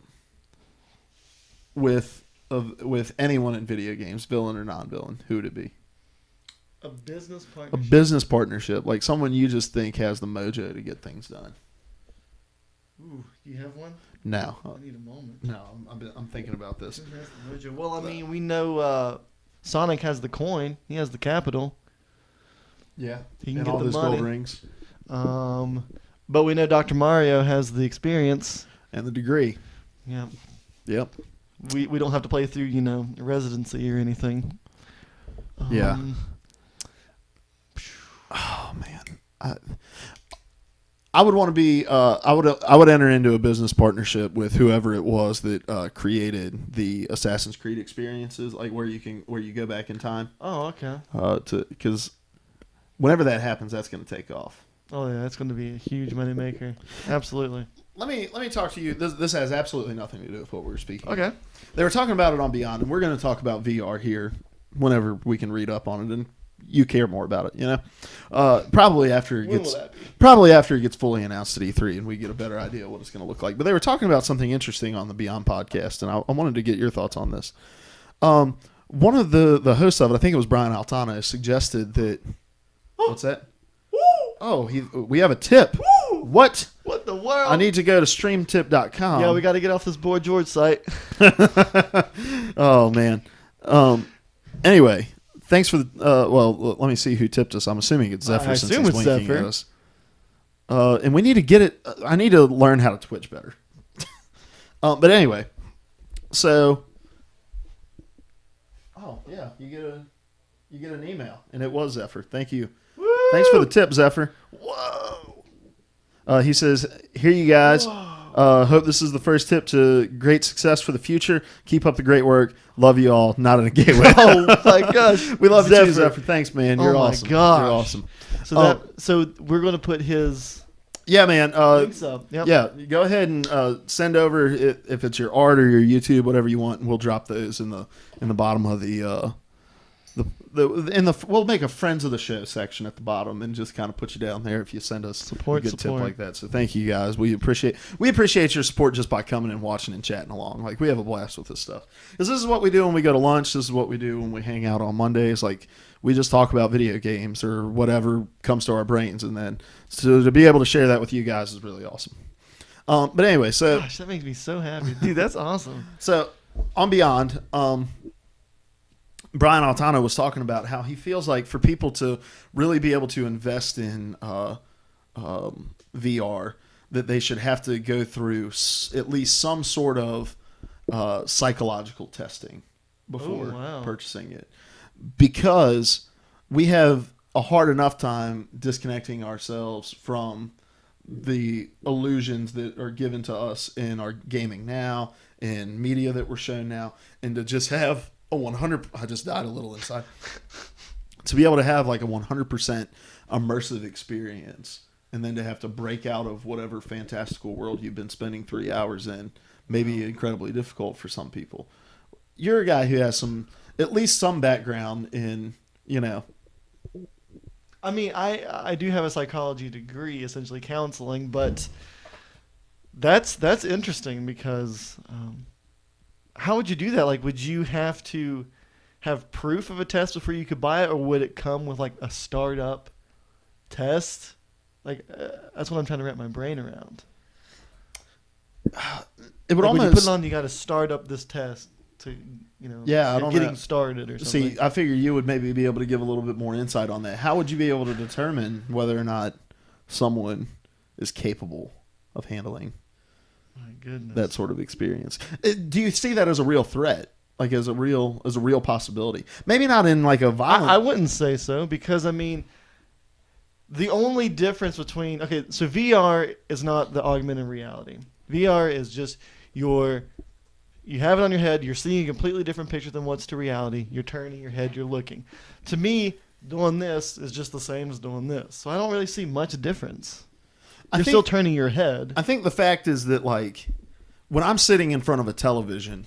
S1: with anyone in video games, villain or non-villain, who would it be?
S2: A business partnership?
S1: A business partnership, like someone you just think has the mojo to get things done.
S2: Ooh, do you have one?
S1: No.
S2: I need a moment.
S1: No, I'm thinking about this.
S2: Who has the mojo? Well, I mean, we know Sonic has the coin. He has the capital.
S1: Yeah,
S2: he can
S1: and
S2: get
S1: all
S2: the
S1: his
S2: money.
S1: gold rings.
S2: But we know Dr. Mario has the experience.
S1: And the degree.
S2: Yeah.
S1: Yep.
S2: We don't have to play through, residency or anything.
S1: Yeah. Oh man, I would want to be. I would enter into a business partnership with whoever it was that created the Assassin's Creed experiences, like where you go back in time.
S2: Oh, okay.
S1: Because whenever that happens, that's going to take off.
S2: Oh yeah, that's going to be a huge money maker. Absolutely.
S1: Let me talk to you. This has absolutely nothing to do with what we're speaking.
S2: Okay.
S1: They were talking about it on Beyond, and we're going to talk about VR here whenever we can read up on it and you care more about it. Probably after it gets fully announced at E3 and we get a better idea of what it's going to look like. But they were talking about something interesting on the Beyond podcast, and I wanted to get your thoughts on this. One of the hosts of it, I think it was Brian Altano, suggested that. What's that? Oh, we have a tip. What?
S2: What the world?
S1: I need to go to streamtip.com.
S2: Yeah, we got to get off this Boy George site.
S1: Oh, man. Anyway, thanks for the... let me see who tipped us. I'm assuming it's Zephyr since he's winking at us. And we need to get it... I need to learn how to Twitch better. But anyway, so... Oh, yeah, you get an email, and it was Zephyr. Thank you. Woo! Thanks for the tip, Zephyr.
S2: Whoa!
S1: He says, here you guys. Hope this is the first tip to great success for the future. Keep up the great work. Love you all. Not in a gay way.
S2: Oh, my gosh.
S1: We love you too, Zephyr. Thanks, man. You're awesome.
S2: Gosh.
S1: You're awesome.
S2: So we're going to put his
S1: Yeah, man.
S2: I think so. Yep.
S1: Yeah, go ahead and send over if it's your art or your YouTube, whatever you want, and we'll drop those in the bottom of we'll make a friends of the show section at the bottom and just kind of put you down there if you send us a good tip like that. So thank you guys. We appreciate your support just by coming and watching and chatting along. Like, we have a blast with this stuff. Because this is what we do when we go to lunch. This is what we do when we hang out on Mondays. Like, we just talk about video games or whatever comes to our brains, and then so to be able to share that with you guys is really awesome. But anyway, so
S2: gosh, that makes me so happy, dude. That's awesome.
S1: So on Beyond, Brian Altano was talking about how he feels like for people to really be able to invest in VR, that they should have to go through at least some sort of psychological testing before purchasing it, because we have a hard enough time disconnecting ourselves from the illusions that are given to us in our gaming now, in media that we're shown now, and to just have a 100. I just died a little inside. To be able to have like a 100% immersive experience, and then to have to break out of whatever fantastical world you've been spending 3 hours in, may be incredibly difficult for some people. You're a guy who has at least some background in,
S2: I mean, I do have a psychology degree, essentially counseling, but that's interesting because. How would you do that? Like, would you have to have proof of a test before you could buy it, or would it come with like a startup test? Like, that's what I'm trying to wrap my brain around.
S1: It would
S2: like,
S1: almost.
S2: When you put it on, you got to start up this test to,
S1: Yeah, I don't
S2: getting
S1: know.
S2: started or something.
S1: See, I figure you would maybe be able to give a little bit more insight on that. How would you be able to determine whether or not someone is capable of handling?
S2: My goodness.
S1: That sort of experience. Do you see that as a real threat? Like as a real possibility? Maybe not in like a violent.
S2: I wouldn't say so, because I mean, the only difference between so VR is not the augmented reality. VR is just you have it on your head. You're seeing a completely different picture than what's to reality. You're turning your head. You're looking. To me, doing this is just the same as doing this. So I don't really see much difference. You're still turning your head.
S1: I think the fact is that, like, when I'm sitting in front of a television,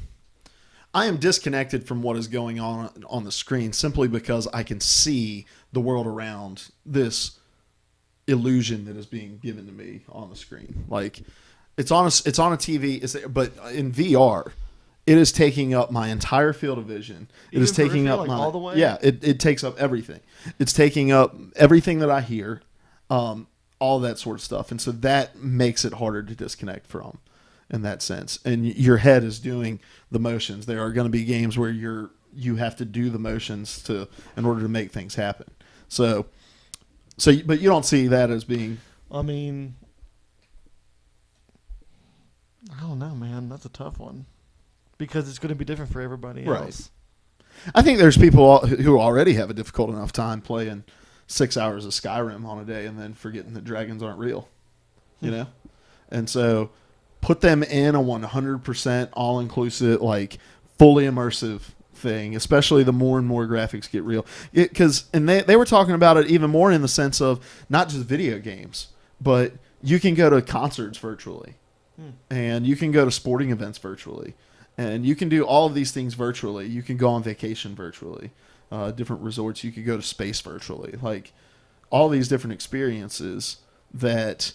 S1: I am disconnected from what is going on the screen simply because I can see the world around this illusion that is being given to me on the screen. Like, it's on a TV, but in VR, it is taking up my entire field of vision. It is taking up my
S2: all the way.
S1: Yeah, it takes up everything. It's taking up everything that I hear. All that sort of stuff. And so that makes it harder to disconnect from in that sense. And your head is doing the motions. There are going to be games where you have to do the motions in order to make things happen. So but you don't see that as being.
S2: I mean, I don't know, man. That's a tough one, because it's going to be different for everybody else.
S1: I think there's people who already have a difficult enough time playing 6 hours of Skyrim on a day and then forgetting that dragons aren't real, And so put them in a 100% all-inclusive, like fully immersive thing, especially the more and more graphics get real. And they were talking about it even more in the sense of not just video games, but you can go to concerts virtually, and you can go to sporting events virtually, and you can do all of these things virtually. You can go on vacation virtually. Different resorts, you could go to space virtually, like all these different experiences that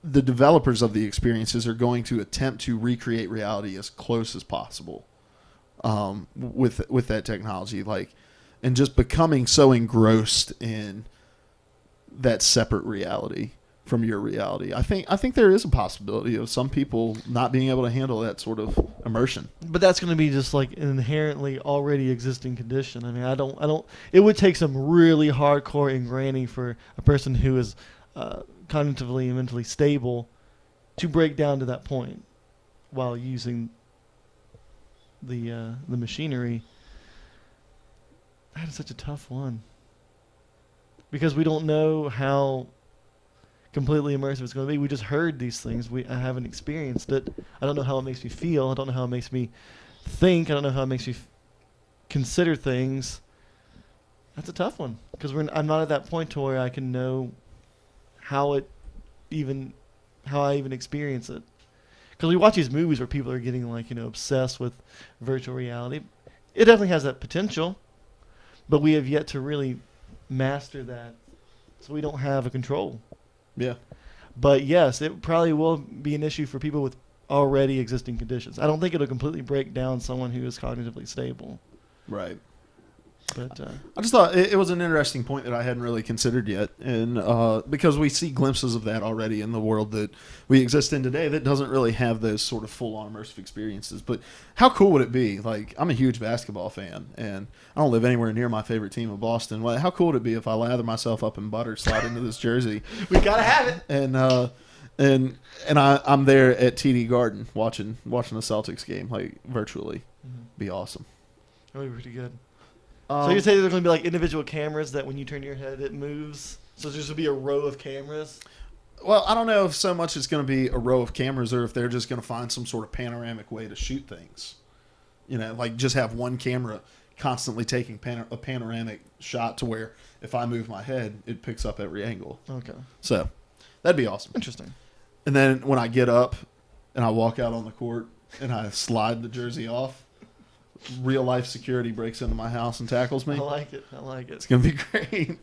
S1: the developers of the experiences are going to attempt to recreate reality as close as possible with that technology, like, and just becoming so engrossed in that separate reality from your reality. I think there is a possibility of some people not being able to handle that sort of immersion. But
S2: that's going to be just like an inherently already existing condition. I mean, I don't. It would take some really hardcore ingraining for a person who is cognitively and mentally stable to break down to that point while using the machinery. That is such a tough one, because we don't know how completely immersive it's going to be. We just heard these things. I haven't experienced it. I don't know how it makes me feel. I don't know how it makes me think. I don't know how it makes me consider things. That's a tough one, because I'm not at that point to where I can know how I even experience it. Because we watch these movies where people are getting like, obsessed with virtual reality. It definitely has that potential, but we have yet to really master that, so we don't have a control.
S1: Yeah.
S2: But yes, it probably will be an issue for people with already existing conditions. I don't think it'll completely break down someone who is cognitively stable.
S1: Right.
S2: But
S1: I just thought it was an interesting point that I hadn't really considered yet, and because we see glimpses of that already in the world that we exist in today that doesn't really have those sort of full-on immersive experiences. But how cool would it be? Like, I'm a huge basketball fan, and I don't live anywhere near my favorite team of Boston. Well, how cool would it be if I lather myself up in butter, slide into this jersey?
S2: We gotta have it.
S1: And I'm there at TD Garden watching the Celtics game, like, virtually.
S2: Mm-hmm.
S1: Be awesome.
S2: That would be pretty good. So you say there's going to be like individual cameras that when you turn your head it moves? So there's going to be a row of cameras?
S1: Well, I don't know if so much it's going to be a row of cameras or if they're just going to find some sort of panoramic way to shoot things. Like just have one camera constantly taking a panoramic shot to where if I move my head, it picks up every angle.
S2: Okay.
S1: So that'd be awesome.
S2: Interesting.
S1: And then when I get up and I walk out on the court and I slide the jersey off, real life security breaks into my house and tackles me.
S2: I like it.
S1: It's going to be great.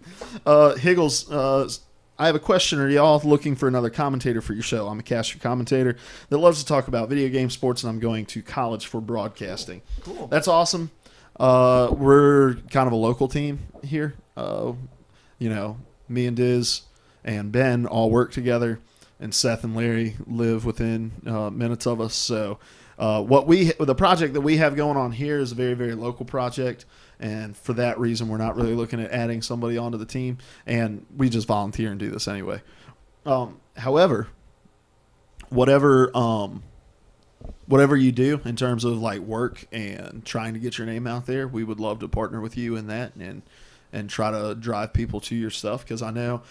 S1: Higgles, I have a question. Are y'all looking for another commentator for your show? I'm a caster commentator that loves to talk about video game sports, and I'm going to college for broadcasting.
S2: Cool.
S1: That's awesome. We're kind of a local team here. Me and Diz and Ben all work together, and Seth and Larry live within minutes of us. So the project that we have going on here is a very, very local project, and for that reason, we're not really looking at adding somebody onto the team, and we just volunteer and do this anyway. However, whatever you do in terms of like work and trying to get your name out there, we would love to partner with you in that and try to drive people to your stuff, because I know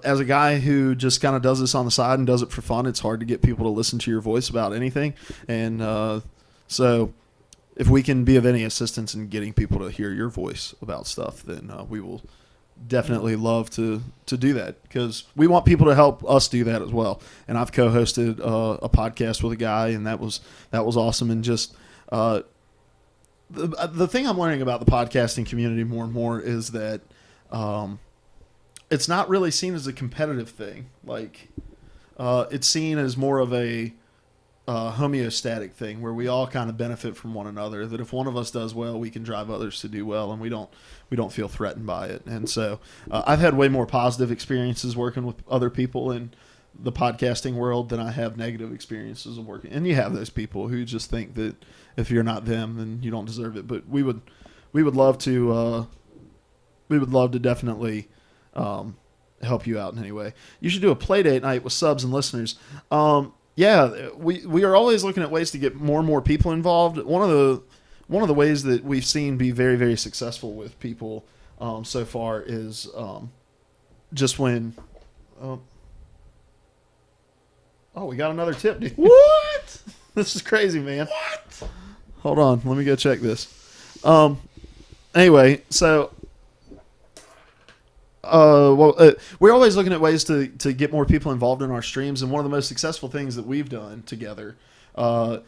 S1: as a guy who just kind of does this on the side and does it for fun, it's hard to get people to listen to your voice about anything. And so if we can be of any assistance in getting people to hear your voice about stuff, then we will definitely love to do that, because we want people to help us do that as well. And I've co-hosted a podcast with a guy, and that was awesome. And just the thing I'm learning about the podcasting community more and more is that it's not really seen as a competitive thing. Like it's seen as more of a homeostatic thing where we all kind of benefit from one another. That if one of us does well, we can drive others to do well, and we don't feel threatened by it. And so I've had way more positive experiences working with other people in the podcasting world than I have negative experiences of working. And you have those people who just think that if you're not them, then you don't deserve it. But we would love to definitely help you out in any way. You should do a play date night with subs and listeners. Yeah, we are always looking at ways to get more and more people involved. One of the ways that we've seen be very, very successful with people so far is just when. Oh, we got another tip, dude.
S2: What?
S1: This is crazy, man.
S2: What?
S1: Hold on, let me go check this. Anyway, so. We're always looking at ways to get more people involved in our streams, and one of the most successful things that we've done together, Play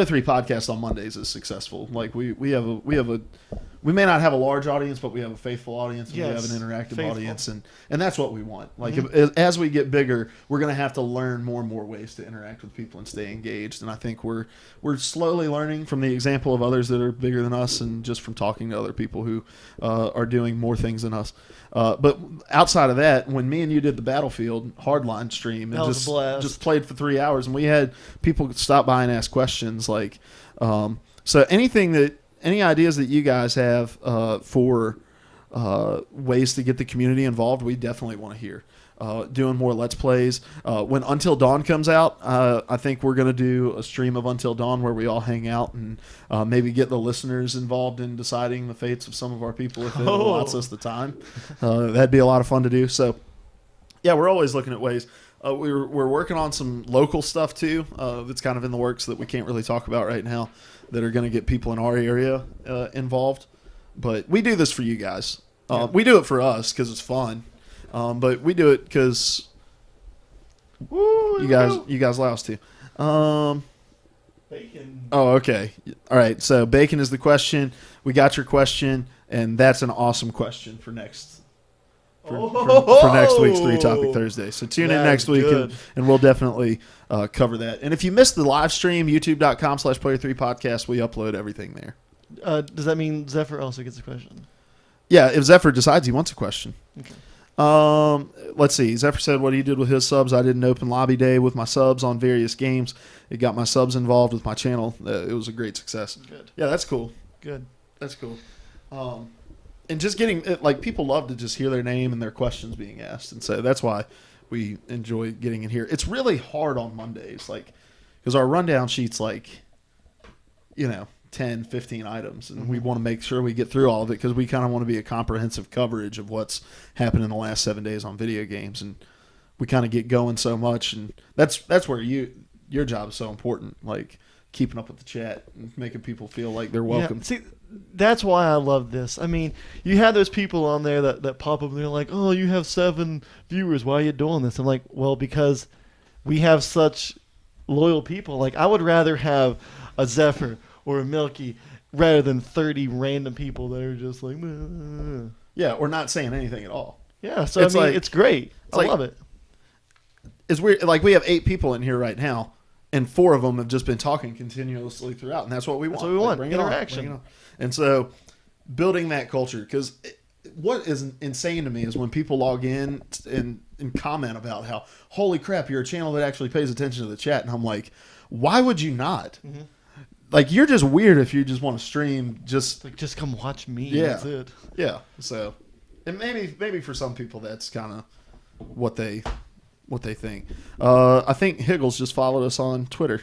S1: 3 podcast on Mondays is successful. Like we may not have a large audience, but we have a faithful audience, and
S2: Yes,
S1: we have an interactive
S2: faithful.
S1: audience, and that's what we want. Like as we get bigger, we're going to have to learn more and more ways to interact with people and stay engaged. And I think we're slowly learning from the example of others that are bigger than us, and just from talking to other people who are doing more things than us. But outside of that, when me and you did the Battlefield Hardline stream, and just played for 3 hours, and we had people stop by and ask questions, like so any ideas that you guys have for ways to get the community involved, we definitely want to hear. Doing more Let's Plays. When Until Dawn comes out, I think we're going to do a stream of Until Dawn where we all hang out and maybe get the listeners involved in deciding the fates of some of our people if it allows us the time. That'd be a lot of fun to do. So, yeah, we're always looking at ways. We're working on some local stuff, too, that's kind of in the works that we can't really talk about right now, that are going to get people in our area involved. But we do this for you guys. We do it for us because it's fun. But we do it because you guys allow us to.
S2: Bacon.
S1: Oh, okay. All right. So bacon is the question. We got your question, and that's an awesome question for next. For next week's Three Topic Thursday. So tune in next week and we'll definitely cover that. And if you missed the live stream, youtube.com/player3podcast, we upload everything there.
S2: Does that mean Zephyr also gets a question?
S1: Yeah, if Zephyr decides he wants a question.
S2: Okay.
S1: Let's see. Zephyr said what he did with his subs. I did an open lobby day with my subs on various games. It got my subs involved with my channel. It was a great success.
S2: Good.
S1: Yeah, that's cool.
S2: Good.
S1: That's cool. And just getting people love to just hear their name and their questions being asked, and so that's why we enjoy getting in here. It's really hard on Mondays, because our rundown sheet's 10, 15 items, and we want to make sure we get through all of it because we kind of want to be a comprehensive coverage of what's happened in the last 7 days on video games, and we kind of get going so much, and that's where your job is so important, keeping up with the chat and making people feel like they're welcome.
S2: Yeah, see, that's why I love this. I mean, you have those people on there that pop up and they're like, oh, you have 7 viewers. Why are you doing this? I'm like, well, because we have such loyal people. I would rather have a Zephyr or a Milky rather than 30 random people that are just like,
S1: yeah, or not saying anything at all.
S2: Yeah, so it's great. I love it.
S1: It's weird. We have 8 people in here right now, and 4 of them have just been talking continuously throughout, and that's what we want.
S2: That's what we want.
S1: Bring
S2: Interaction.
S1: Bring it on. And so, building that culture, because what is insane to me is when people log in and comment about how, holy crap, you're a channel that actually pays attention to the chat, and I'm like, why would you not? Mm-hmm. You're just weird if you just want to stream. Just
S2: come watch me.
S1: Yeah,
S2: that's it.
S1: Yeah. So, and maybe for some people that's kind of what they think. I think Higgles just followed us on Twitter.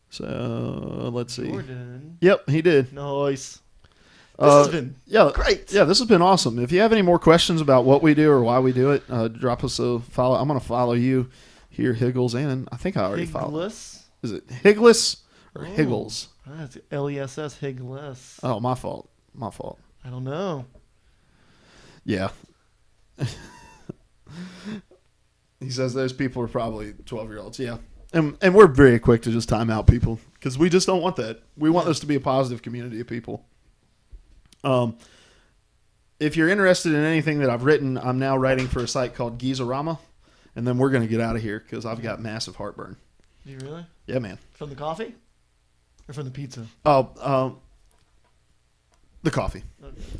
S1: So let's see.
S2: Jordan.
S1: Yep, he did.
S2: Nice. This has been great.
S1: Yeah, this has been awesome. If you have any more questions about what we do or why we do it, drop us a follow. I'm going to follow you here, Higgles, and I think I already followed. Is it Higgles or Higgles?
S2: That's Less, Higgles.
S1: Oh, my fault.
S2: I don't know.
S1: Yeah. He says those people are probably 12-year-olds. Yeah. And we're very quick to just time out people because we just don't want that. We want this to be a positive community of people. If you're interested in anything that I've written, I'm now writing for a site called Gizarama, and then we're going to get out of here because I've got massive heartburn.
S2: Do you really?
S1: Yeah, man.
S2: From the coffee? Or from the pizza?
S1: Oh, the coffee.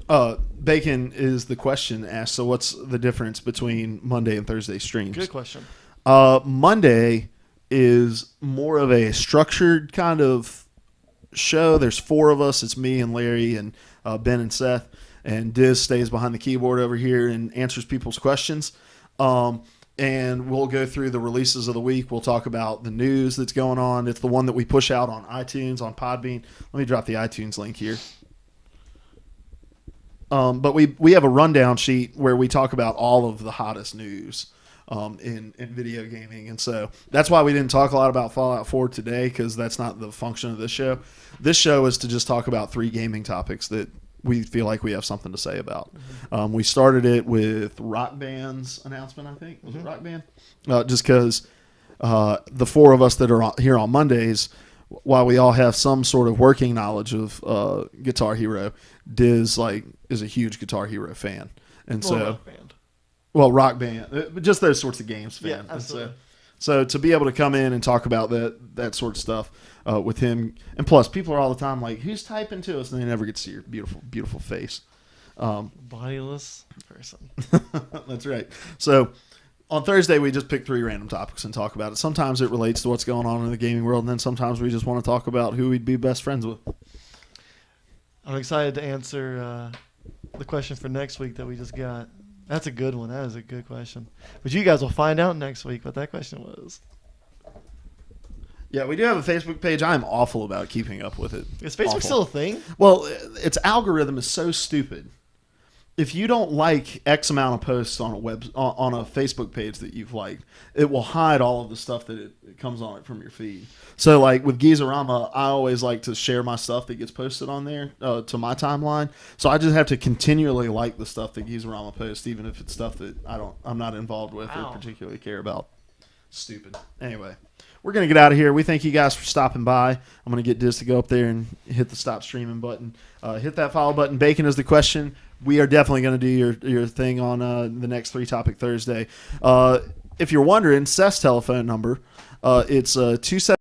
S1: Okay. Bacon is the question asked, so what's the difference between Monday and Thursday streams?
S2: Good question.
S1: Monday is more of a structured kind of show. There's 4 of us. It's me and Larry and Ben and Seth. And Diz stays behind the keyboard over here and answers people's questions. And we'll go through the releases of the week. We'll talk about the news that's going on. It's the one that we push out on iTunes, on Podbean. Let me drop the iTunes link here. But we have a rundown sheet where we talk about all of the hottest news in video gaming. And so that's why we didn't talk a lot about Fallout 4 today, because that's not the function of this show. This show is to just talk about 3 gaming topics that we feel like we have something to say about. Mm-hmm. We started it with Rock Band's announcement, I think. Was it Rock Band? Just because the 4 of us that are here on Mondays, while we all have some sort of working knowledge of Guitar Hero, Diz is a huge Guitar Hero fan. And
S2: Rock Band.
S1: Well, Rock Band, just those sorts of games fan.
S2: Yeah, absolutely.
S1: So to be able to come in and talk about that sort of stuff with him, and plus people are all the time like, who's typing to us? And they never get to see your beautiful, beautiful face.
S2: Bodiless person.
S1: That's right. So on Thursday, we just pick 3 random topics and talk about it. Sometimes it relates to what's going on in the gaming world, and then sometimes we just want to talk about who we'd be best friends with.
S2: I'm excited to answer the question for next week that we just got. That's a good one. That is a good question. But you guys will find out next week what that question was.
S1: Yeah, we do have a Facebook page. I'm awful about keeping up with it.
S2: Is Facebook still a thing?
S1: Well, its algorithm is so stupid if you don't like X amount of posts on a Facebook page that you've liked, it will hide all of the stuff that it comes on it from your feed. So like with Gizarama, I always like to share my stuff that gets posted on there to my timeline. So I just have to continually like the stuff that Gizarama posts, even if it's stuff that I'm not involved with or particularly care about. Stupid. Anyway, we're going to get out of here. We thank you guys for stopping by. I'm going to get Diz to go up there and hit the stop streaming button. Hit that follow button. Bacon is the question. We are definitely going to do your thing on the next 3 Topic Thursday. If you're wondering, Seth's telephone number, it's 27.